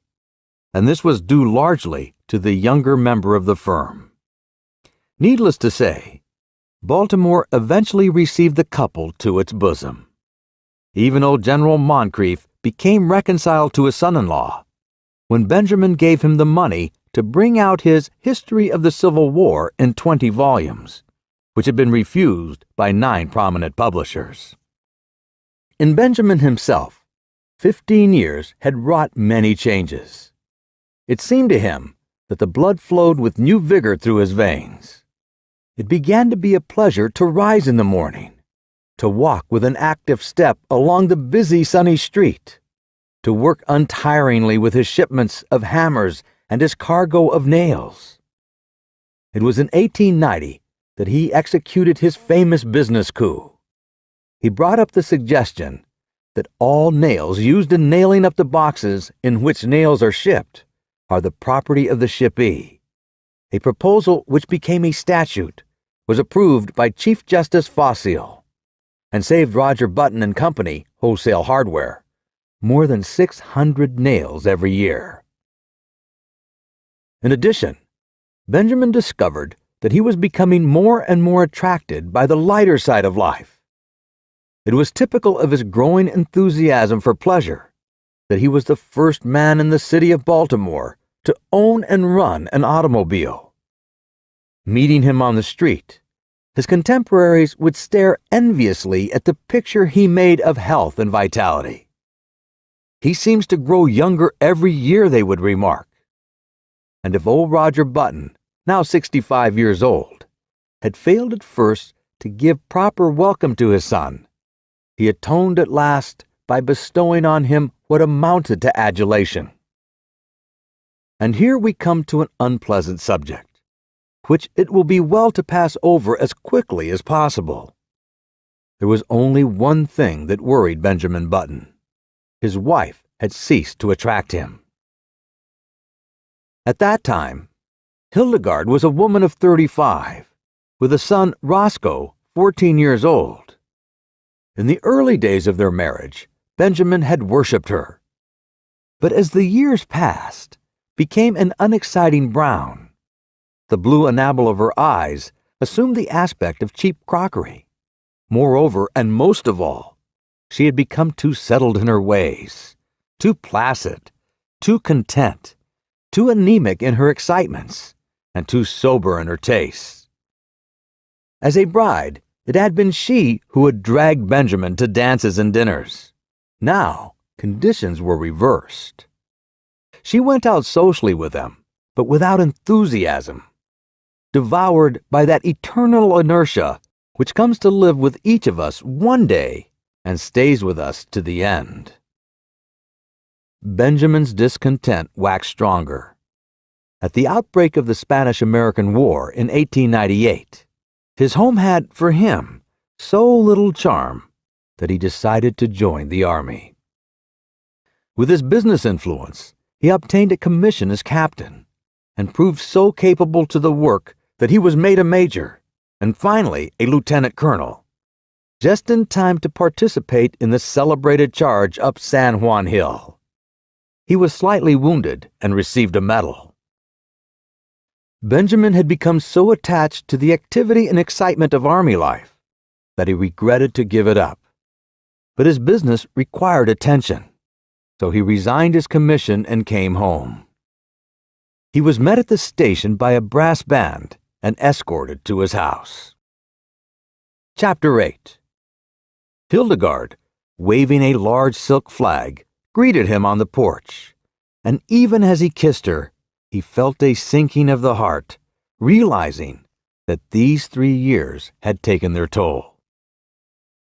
and this was due largely to the younger member of the firm. Needless to say, Baltimore eventually received the couple to its bosom. Even old General Moncrief became reconciled to his son-in-law when Benjamin gave him the money to bring out his History of the Civil War in 20 volumes, which had been refused by 9 prominent publishers. In Benjamin himself, 15 years had wrought many changes. It seemed to him that the blood flowed with new vigor through his veins. It began to be a pleasure to rise in the morning, to walk with an active step along the busy sunny street, to work untiringly with his shipments of hammers and his cargo of nails. It was in 1890 that he executed his famous business coup. He brought up the suggestion that all nails used in nailing up the boxes in which nails are shipped are the property of the shippee. A proposal which became a statute, was approved by Chief Justice Fossil, and saved Roger Button and Company, Wholesale Hardware, more than 600 nails every year. In addition, Benjamin discovered that he was becoming more and more attracted by the lighter side of life. It was typical of his growing enthusiasm for pleasure that he was the first man in the city of Baltimore to own and run an automobile. Meeting him on the street, his contemporaries would stare enviously at the picture he made of health and vitality. "He seems to grow younger every year," they would remark. And if old Roger Button, now 65 years old, had failed at first to give proper welcome to his son, he atoned at last by bestowing on him what amounted to adulation. And here we come to an unpleasant subject, which it will be well to pass over as quickly as possible. There was only one thing that worried Benjamin Button. His wife had ceased to attract him. At that time, Hildegard was a woman of 35, with a son, Roscoe, 14 years old. In the early days of their marriage, Benjamin had worshipped her, but as the years passed, became an unexciting brown. The blue enamel of her eyes assumed the aspect of cheap crockery. Moreover, and most of all, she had become too settled in her ways, too placid, too content, too anemic in her excitements, and too sober in her tastes. As a bride, it had been she who had dragged Benjamin to dances and dinners. Now, conditions were reversed. She went out socially with them, but without enthusiasm, devoured by that eternal inertia which comes to live with each of us one day and stays with us to the end. Benjamin's discontent waxed stronger. At the outbreak of the Spanish-American War in 1898, his home had, for him, so little charm that he decided to join the army. With his business influence, he obtained a commission as captain, and proved so capable to the work that he was made a major, and finally a lieutenant colonel, just in time to participate in the celebrated charge up San Juan Hill. He was slightly wounded and received a medal. Benjamin had become so attached to the activity and excitement of army life that he regretted to give it up. But his business required attention, so he resigned his commission and came home. He was met at the station by a brass band and escorted to his house. Chapter 8. Hildegard, waving a large silk flag, greeted him on the porch, and even as he kissed her, he felt a sinking of the heart, realizing that these 3 years had taken their toll.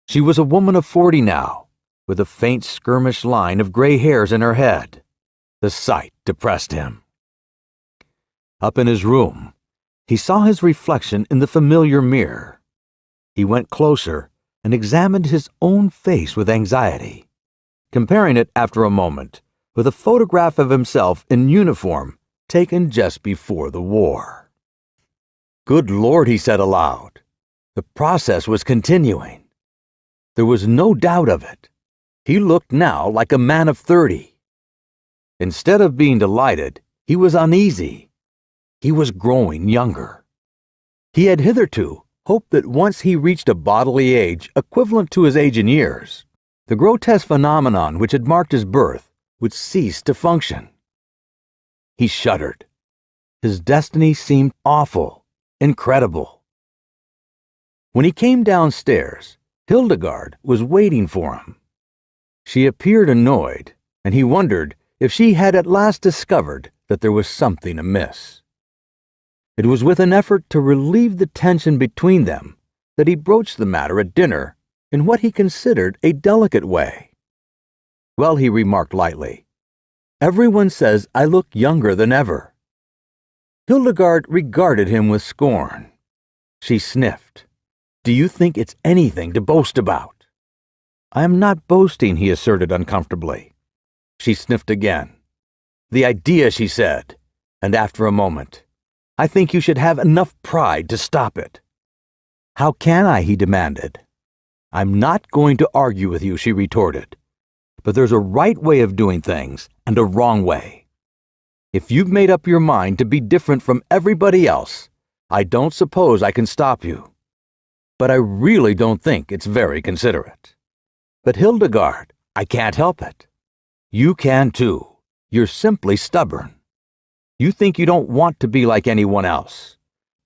She was a woman of 40 now, with a faint skirmish line of gray hairs in her head. The sight depressed him. Up in his room, he saw his reflection in the familiar mirror. He went closer and examined his own face with anxiety, comparing it after a moment with a photograph of himself in uniform taken just before the war. Good Lord, he said aloud. The process was continuing. There was no doubt of it. He looked now like a man of 30. Instead of being delighted, he was uneasy. He was growing younger. He had hitherto hoped that once he reached a bodily age equivalent to his age in years, the grotesque phenomenon which had marked his birth would cease to function. He shuddered. His destiny seemed awful, incredible. When he came downstairs, Hildegard was waiting for him. She appeared annoyed, and he wondered if she had at last discovered that there was something amiss. It was with an effort to relieve the tension between them that he broached the matter at dinner in what he considered a delicate way. Well, he remarked lightly, everyone says I look younger than ever. Hildegard regarded him with scorn. She sniffed. Do you think it's anything to boast about? I am not boasting, he asserted uncomfortably. She sniffed again. The idea, she said, and after a moment, I think you should have enough pride to stop it. How can I, he demanded. I'm not going to argue with you, she retorted. But there's a right way of doing things and a wrong way. If you've made up your mind to be different from everybody else, I don't suppose I can stop you. But I really don't think it's very considerate. But Hildegard, I can't help it. You can too. You're simply stubborn. You think you don't want to be like anyone else.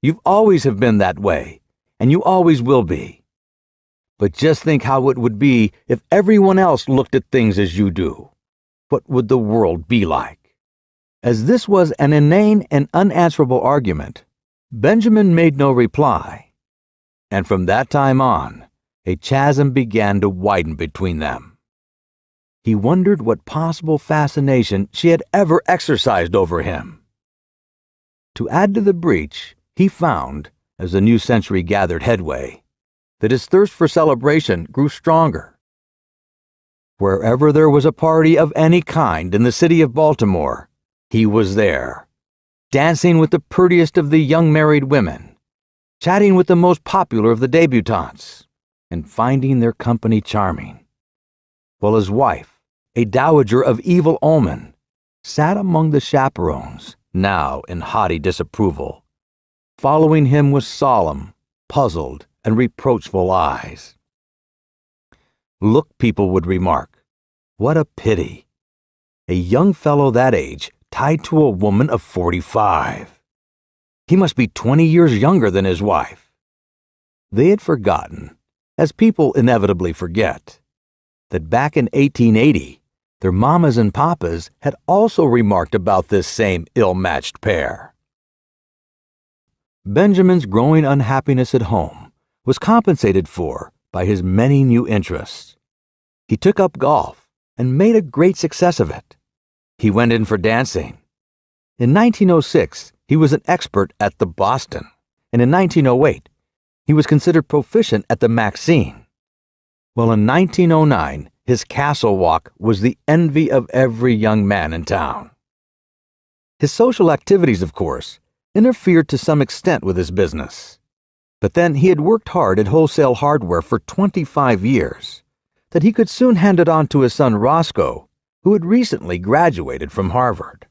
You've always have been that way, and you always will be. But just think how it would be if everyone else looked at things as you do. What would the world be like? As this was an inane and unanswerable argument, Benjamin made no reply. And from that time on, a chasm began to widen between them. He wondered what possible fascination she had ever exercised over him. To add to the breach, he found, as the new century gathered headway, that his thirst for celebration grew stronger. Wherever there was a party of any kind in the city of Baltimore, he was there, dancing with the prettiest of the young married women, chatting with the most popular of the debutantes, and finding their company charming, while his wife, a dowager of evil omen, sat among the chaperones, now in haughty disapproval, following him with solemn, puzzled, and reproachful eyes. Look, people would remark, what a pity. A young fellow that age tied to a woman of 45. He must be 20 years younger than his wife. They had forgotten, as people inevitably forget, that back in 1880, their mamas and papas had also remarked about this same ill-matched pair. Benjamin's growing unhappiness at home was compensated for by his many new interests. He took up golf and made a great success of it. He went in for dancing. In 1906, he was an expert at the Boston, and in 1908, he was considered proficient at the Maxine. Well, in 1909, his castle walk was the envy of every young man in town. His social activities, of course, interfered to some extent with his business. But then he had worked hard at wholesale hardware for 25 years, that he could soon hand it on to his son Roscoe, who had recently graduated from Harvard.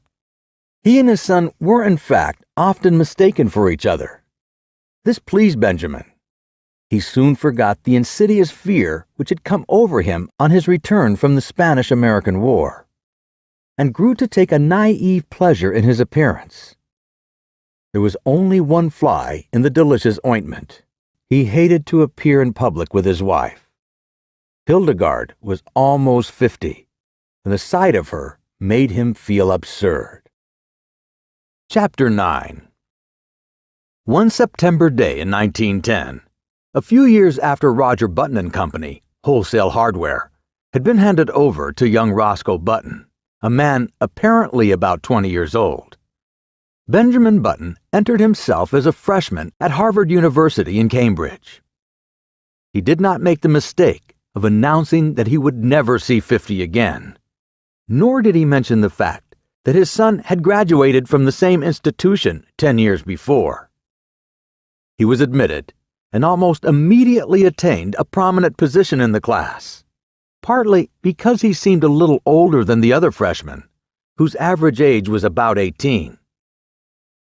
He and his son were, in fact, often mistaken for each other. This pleased Benjamin. He soon forgot the insidious fear which had come over him on his return from the Spanish-American War, and grew to take a naive pleasure in his appearance. There was only one fly in the delicious ointment. He hated to appear in public with his wife. Hildegard was almost 50, and the sight of her made him feel absurd. Chapter 9. One September day in 1910, A few years after Roger Button and Company, Wholesale Hardware, had been handed over to young Roscoe Button, a man apparently about 20 years old, Benjamin Button entered himself as a freshman at Harvard University in Cambridge. He did not make the mistake of announcing that he would never see 50 again, nor did he mention the fact that his son had graduated from the same institution 10 years before. He was admitted and almost immediately attained a prominent position in the class, partly because he seemed a little older than the other freshmen, whose average age was about 18.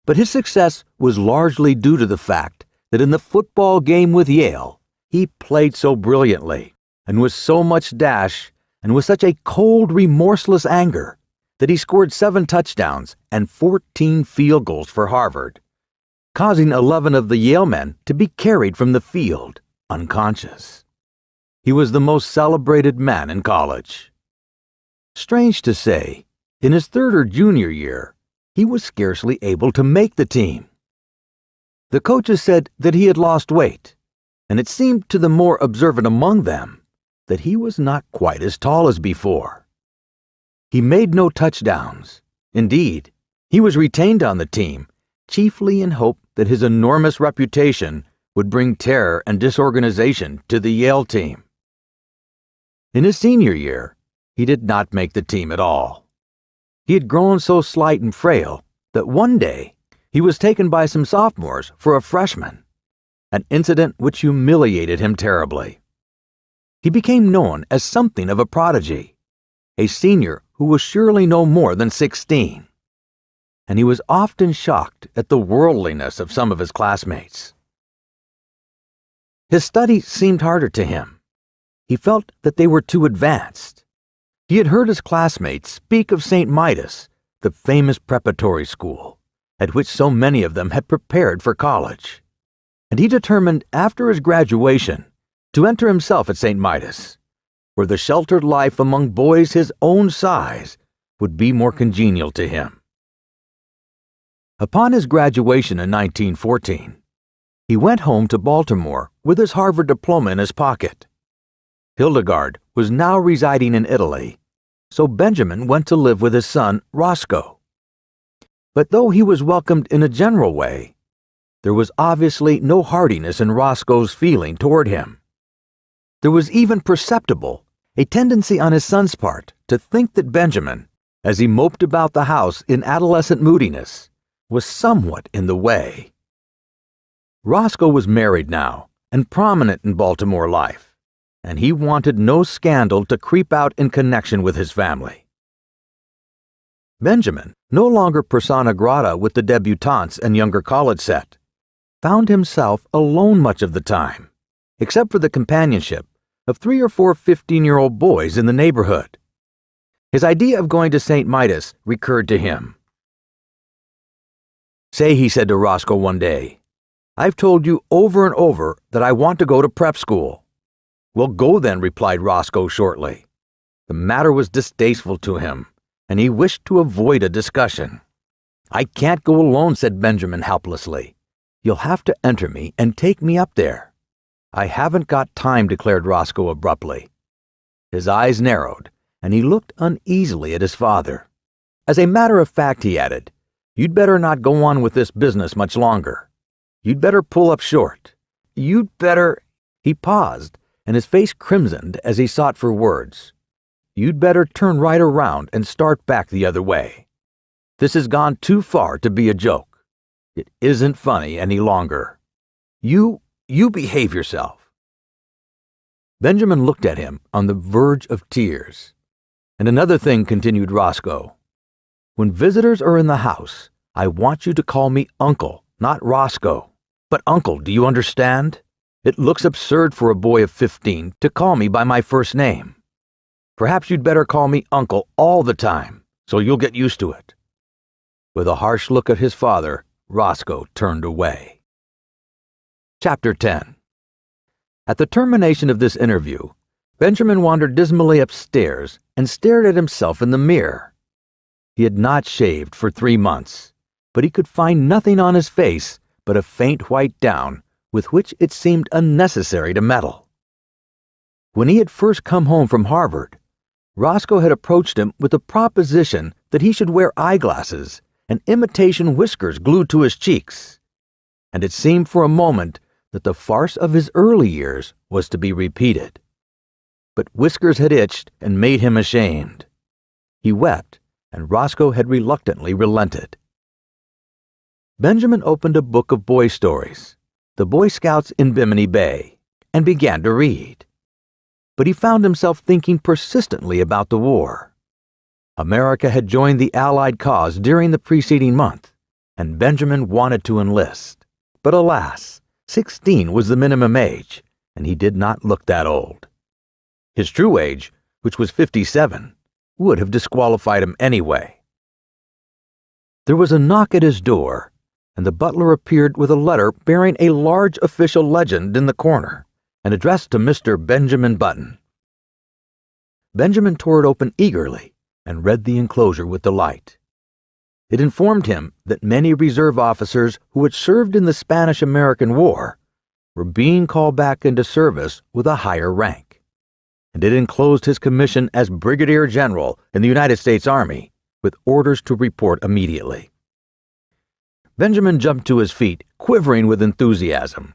But his success was largely due to the fact that in the football game with Yale, he played so brilliantly and with so much dash and with such a cold, remorseless anger that he scored 7 touchdowns and 14 field goals for Harvard, causing 11 of the Yale men to be carried from the field, unconscious. He was the most celebrated man in college. Strange to say, in his third or junior year, he was scarcely able to make the team. The coaches said that he had lost weight, and it seemed to the more observant among them that he was not quite as tall as before. He made no touchdowns. Indeed, he was retained on the team chiefly in hope that his enormous reputation would bring terror and disorganization to the Yale team. In his senior year, he did not make the team at all. He had grown so slight and frail that one day he was taken by some sophomores for a freshman, an incident which humiliated him terribly. He became known as something of a prodigy, a senior who was surely no more than 16, and he was often shocked at the worldliness of some of his classmates. His studies seemed harder to him. He felt that they were too advanced. He had heard his classmates speak of St. Midas, the famous preparatory school, at which so many of them had prepared for college, and he determined after his graduation to enter himself at St. Midas, where the sheltered life among boys his own size would be more congenial to him. Upon his graduation in 1914, he went home to Baltimore with his Harvard diploma in his pocket. Hildegard was now residing in Italy, so Benjamin went to live with his son, Roscoe. But though he was welcomed in a general way, there was obviously no heartiness in Roscoe's feeling toward him. There was even perceptible a tendency on his son's part to think that Benjamin, as he moped about the house in adolescent moodiness, was somewhat in the way. Roscoe was married now and prominent in Baltimore life, and he wanted no scandal to creep out in connection with his family. Benjamin, no longer persona grata with the debutantes and younger college set, found himself alone much of the time, except for the companionship of 3 or 4 15-year-old boys in the neighborhood. His idea of going to St. Midas recurred to him. "Say," he said to Roscoe one day, "I've told you over and over that I want to go to prep school." "Well, go then," replied Roscoe shortly. The matter was distasteful to him, and he wished to avoid a discussion. "I can't go alone," said Benjamin helplessly. "You'll have to enter me and take me up there." "I haven't got time," declared Roscoe abruptly. His eyes narrowed, and he looked uneasily at his father. "As a matter of fact," he added, "you'd better not go on with this business much longer. You'd better pull up short. You'd better—" He paused, and his face crimsoned as he sought for words. "You'd better turn right around and start back the other way. This has gone too far to be a joke. It isn't funny any longer. You behave yourself." Benjamin looked at him on the verge of tears. "And another thing," continued Roscoe. "When visitors are in the house, I want you to call me Uncle, not Roscoe. But Uncle, do you understand? It looks absurd for a boy of 15 to call me by my first name. Perhaps you'd better call me Uncle all the time, so you'll get used to it." With a harsh look at his father, Roscoe turned away. Chapter 10. At the termination of this interview, Benjamin wandered dismally upstairs and stared at himself in the mirror. He had not shaved for 3 months, but he could find nothing on his face but a faint white down with which it seemed unnecessary to meddle. When he had first come home from Harvard, Roscoe had approached him with the proposition that he should wear eyeglasses and imitation whiskers glued to his cheeks, and it seemed for a moment that the farce of his early years was to be repeated. But whiskers had itched and made him ashamed. He wept, and Roscoe had reluctantly relented. Benjamin opened a book of boy stories, The Boy Scouts in Bimini Bay, and began to read. But he found himself thinking persistently about the war. America had joined the Allied cause during the preceding month, and Benjamin wanted to enlist. But alas, 16 was the minimum age, and he did not look that old. His true age, which was 57, would have disqualified him anyway. There was a knock at his door, and the butler appeared with a letter bearing a large official legend in the corner, and addressed to Mr. Benjamin Button. Benjamin tore it open eagerly and read the enclosure with delight. It informed him that many reserve officers who had served in the Spanish-American War were being called back into service with a higher rank, and it enclosed his commission as Brigadier General in the United States Army, with orders to report immediately. Benjamin jumped to his feet, quivering with enthusiasm.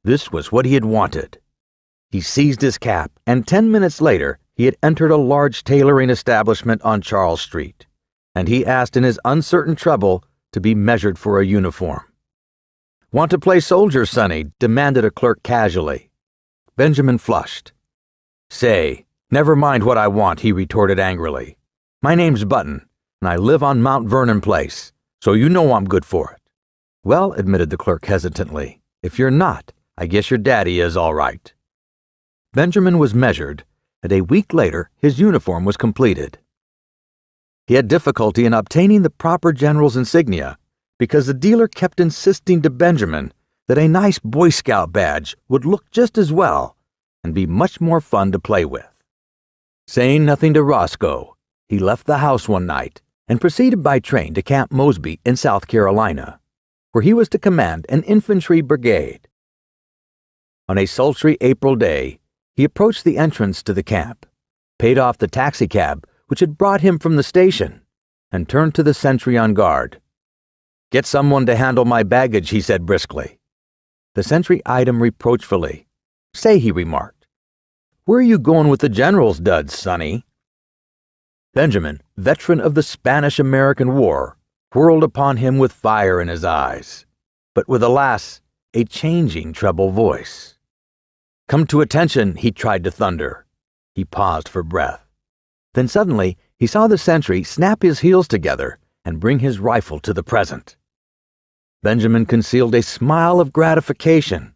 This was what he had wanted. He seized his cap, and 10 minutes later he had entered a large tailoring establishment on Charles Street, and he asked in his uncertain treble to be measured for a uniform. "Want to play soldier, Sonny?" demanded a clerk casually. Benjamin flushed. "Say, never mind what I want," he retorted angrily. "My name's Button, and I live on Mount Vernon Place, so you know I'm good for it." "Well," admitted the clerk hesitantly, "if you're not, I guess your daddy is all right." Benjamin was measured, and a week later his uniform was completed. He had difficulty in obtaining the proper general's insignia because the dealer kept insisting to Benjamin that a nice Boy Scout badge would look just as well and be much more fun to play with. Saying nothing to Roscoe, he left the house one night and proceeded by train to Camp Mosby in South Carolina, where he was to command an infantry brigade. On a sultry April day, he approached the entrance to the camp, paid off the taxicab which had brought him from the station, and turned to the sentry on guard. "Get someone to handle my baggage," he said briskly. The sentry eyed him reproachfully. "Say," he remarked, "where are you going with the general's duds, Sonny?" Benjamin, veteran of the Spanish-American War, whirled upon him with fire in his eyes, but with, alas, a changing treble voice. "Come to attention," he tried to thunder. He paused for breath. Then suddenly he saw the sentry snap his heels together and bring his rifle to the present. Benjamin concealed a smile of gratification,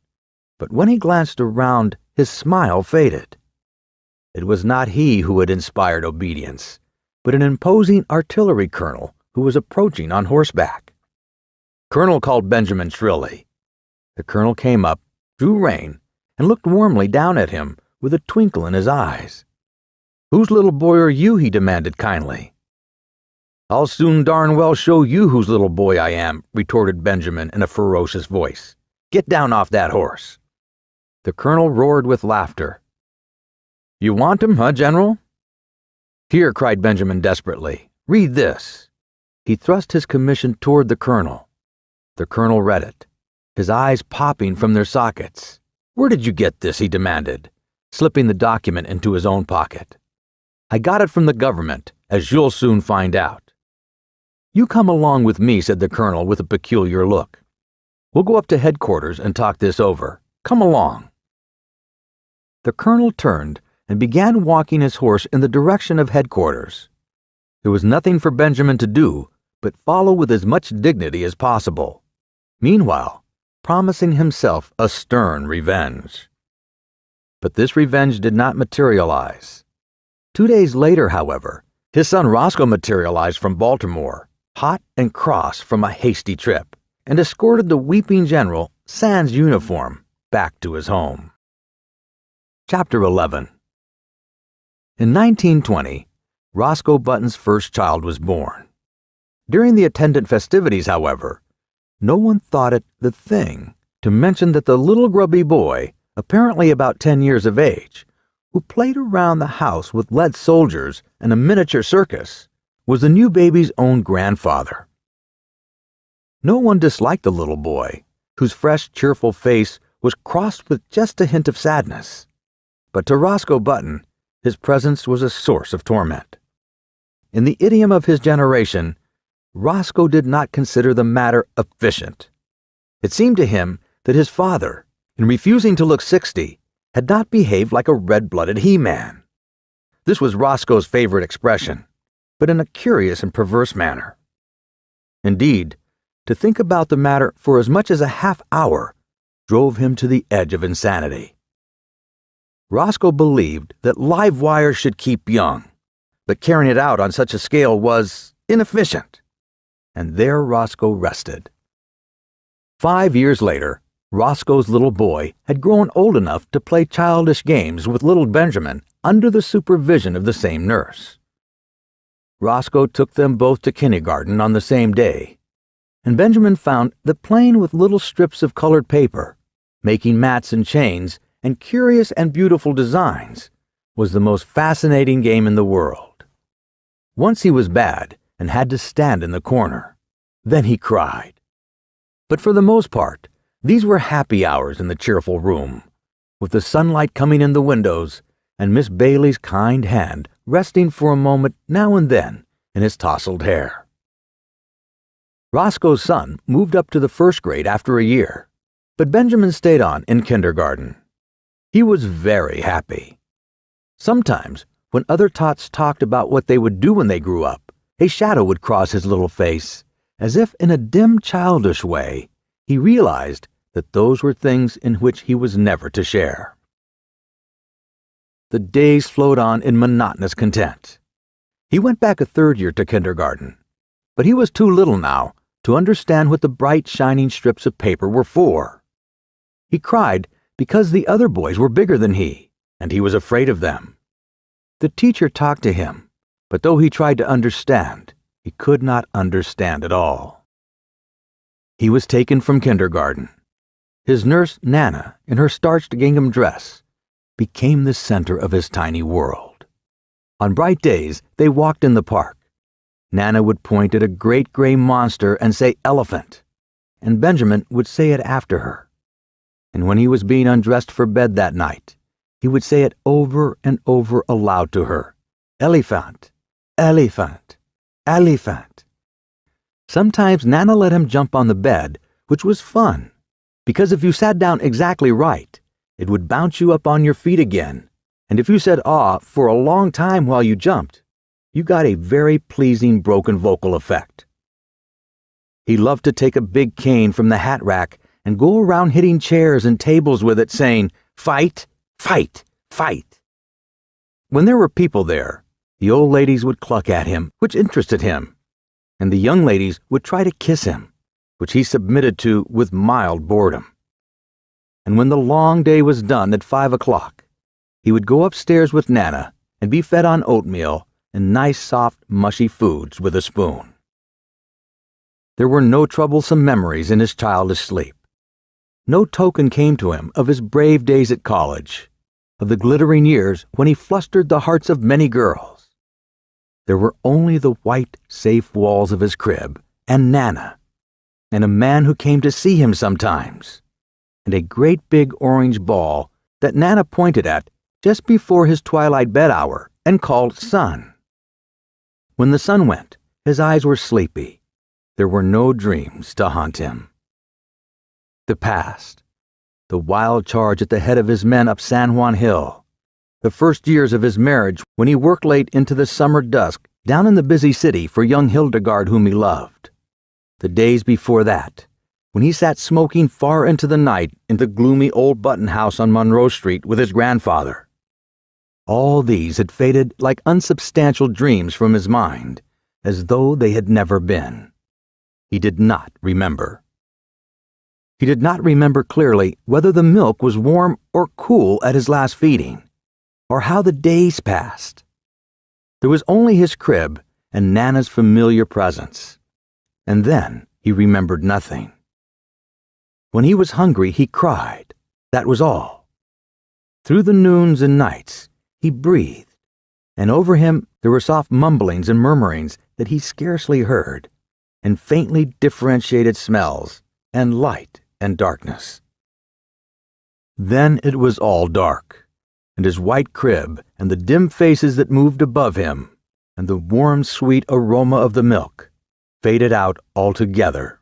but when he glanced around, his smile faded. It was not he who had inspired obedience, but an imposing artillery colonel who was approaching on horseback. "Colonel," called Benjamin shrilly. The colonel came up, drew rein, and looked warmly down at him with a twinkle in his eyes. "Whose little boy are you?" he demanded kindly. "I'll soon darn well show you whose little boy I am," retorted Benjamin in a ferocious voice. "Get down off that horse." The colonel roared with laughter. "You want him, huh, General?" "Here," cried Benjamin desperately. "Read this." He thrust his commission toward the colonel. The colonel read it, his eyes popping from their sockets. "Where did you get this?" he demanded, slipping the document into his own pocket. "I got it from the government, as you'll soon find out." "You come along with me," said the colonel with a peculiar look. "We'll go up to headquarters and talk this over. Come along." The colonel turned and began walking his horse in the direction of headquarters. There was nothing for Benjamin to do but follow with as much dignity as possible, meanwhile promising himself a stern revenge. But this revenge did not materialize. 2 days later, however, his son Roscoe materialized from Baltimore, hot and cross from a hasty trip, and escorted the weeping general, sans uniform, back to his home. Chapter 11. In 1920, Roscoe Button's first child was born. During the attendant festivities, however, no one thought it the thing to mention that the little grubby boy, apparently about 10 years of age, who played around the house with lead soldiers and a miniature circus, was the new baby's own grandfather. No one disliked the little boy, whose fresh, cheerful face was crossed with just a hint of sadness. But to Roscoe Button, his presence was a source of torment. In the idiom of his generation, Roscoe did not consider the matter efficient. It seemed to him that his father, in refusing to look 60, had not behaved like a red-blooded he-man. This was Roscoe's favorite expression, but in a curious and perverse manner. Indeed, to think about the matter for as much as a half-hour drove him to the edge of insanity. Roscoe believed that live wires should keep young, but carrying it out on such a scale was inefficient. And there Roscoe rested. 5 years later, Roscoe's little boy had grown old enough to play childish games with little Benjamin under the supervision of the same nurse. Roscoe took them both to kindergarten on the same day, and Benjamin found that playing with little strips of colored paper, making mats and chains, and curious and beautiful designs was the most fascinating game in the world. Once he was bad and had to stand in the corner. Then he cried. But for the most part, these were happy hours in the cheerful room, with the sunlight coming in the windows and Miss Bailey's kind hand resting for a moment now and then in his tousled hair. Roscoe's son moved up to the first grade after a year, but Benjamin stayed on in kindergarten. He was very happy. Sometimes, when other tots talked about what they would do when they grew up, a shadow would cross his little face, as if in a dim, childish way he realized that those were things in which he was never to share. The days flowed on in monotonous content. He went back a third year to kindergarten, but he was too little now to understand what the bright, shining strips of paper were for. He cried because the other boys were bigger than he, and he was afraid of them. The teacher talked to him, but though he tried to understand, he could not understand at all. He was taken from kindergarten. His nurse, Nana, in her starched gingham dress, became the center of his tiny world. On bright days, they walked in the park. Nana would point at a great gray monster and say elephant, and Benjamin would say it after her. And when he was being undressed for bed that night, he would say it over and over aloud to her, elephant, elephant, elephant. Sometimes Nana let him jump on the bed, which was fun, because if you sat down exactly right, it would bounce you up on your feet again, and if you said "ah" for a long time while you jumped, you got a very pleasing broken vocal effect. He loved to take a big cane from the hat rack and go around hitting chairs and tables with it, saying, "Fight, fight, fight." When there were people there, the old ladies would cluck at him, which interested him, and the young ladies would try to kiss him, which he submitted to with mild boredom. And when the long day was done at 5 o'clock, he would go upstairs with Nana and be fed on oatmeal and nice, soft, mushy foods with a spoon. There were no troublesome memories in his childish sleep. No token came to him of his brave days at college, of the glittering years when he flustered the hearts of many girls. There were only the white, safe walls of his crib, and Nana, and a man who came to see him sometimes, and a great big orange ball that Nana pointed at just before his twilight bed hour and called Sun. When the sun went, his eyes were sleepy. There were no dreams to haunt him. The past, the wild charge at the head of his men up San Juan Hill, the first years of his marriage when he worked late into the summer dusk down in the busy city for young Hildegard whom he loved, the days before that, when he sat smoking far into the night in the gloomy old Button house on Monroe Street with his grandfather. All these had faded like unsubstantial dreams from his mind, as though they had never been. He did not remember. He did not remember clearly whether the milk was warm or cool at his last feeding, or how the days passed. There was only his crib and Nana's familiar presence, and then he remembered nothing. When he was hungry, he cried. That was all. Through the noons and nights, he breathed, and over him there were soft mumblings and murmurings that he scarcely heard, and faintly differentiated smells, and light and darkness. Then it was all dark, and his white crib, and the dim faces that moved above him, and the warm, sweet aroma of the milk faded out altogether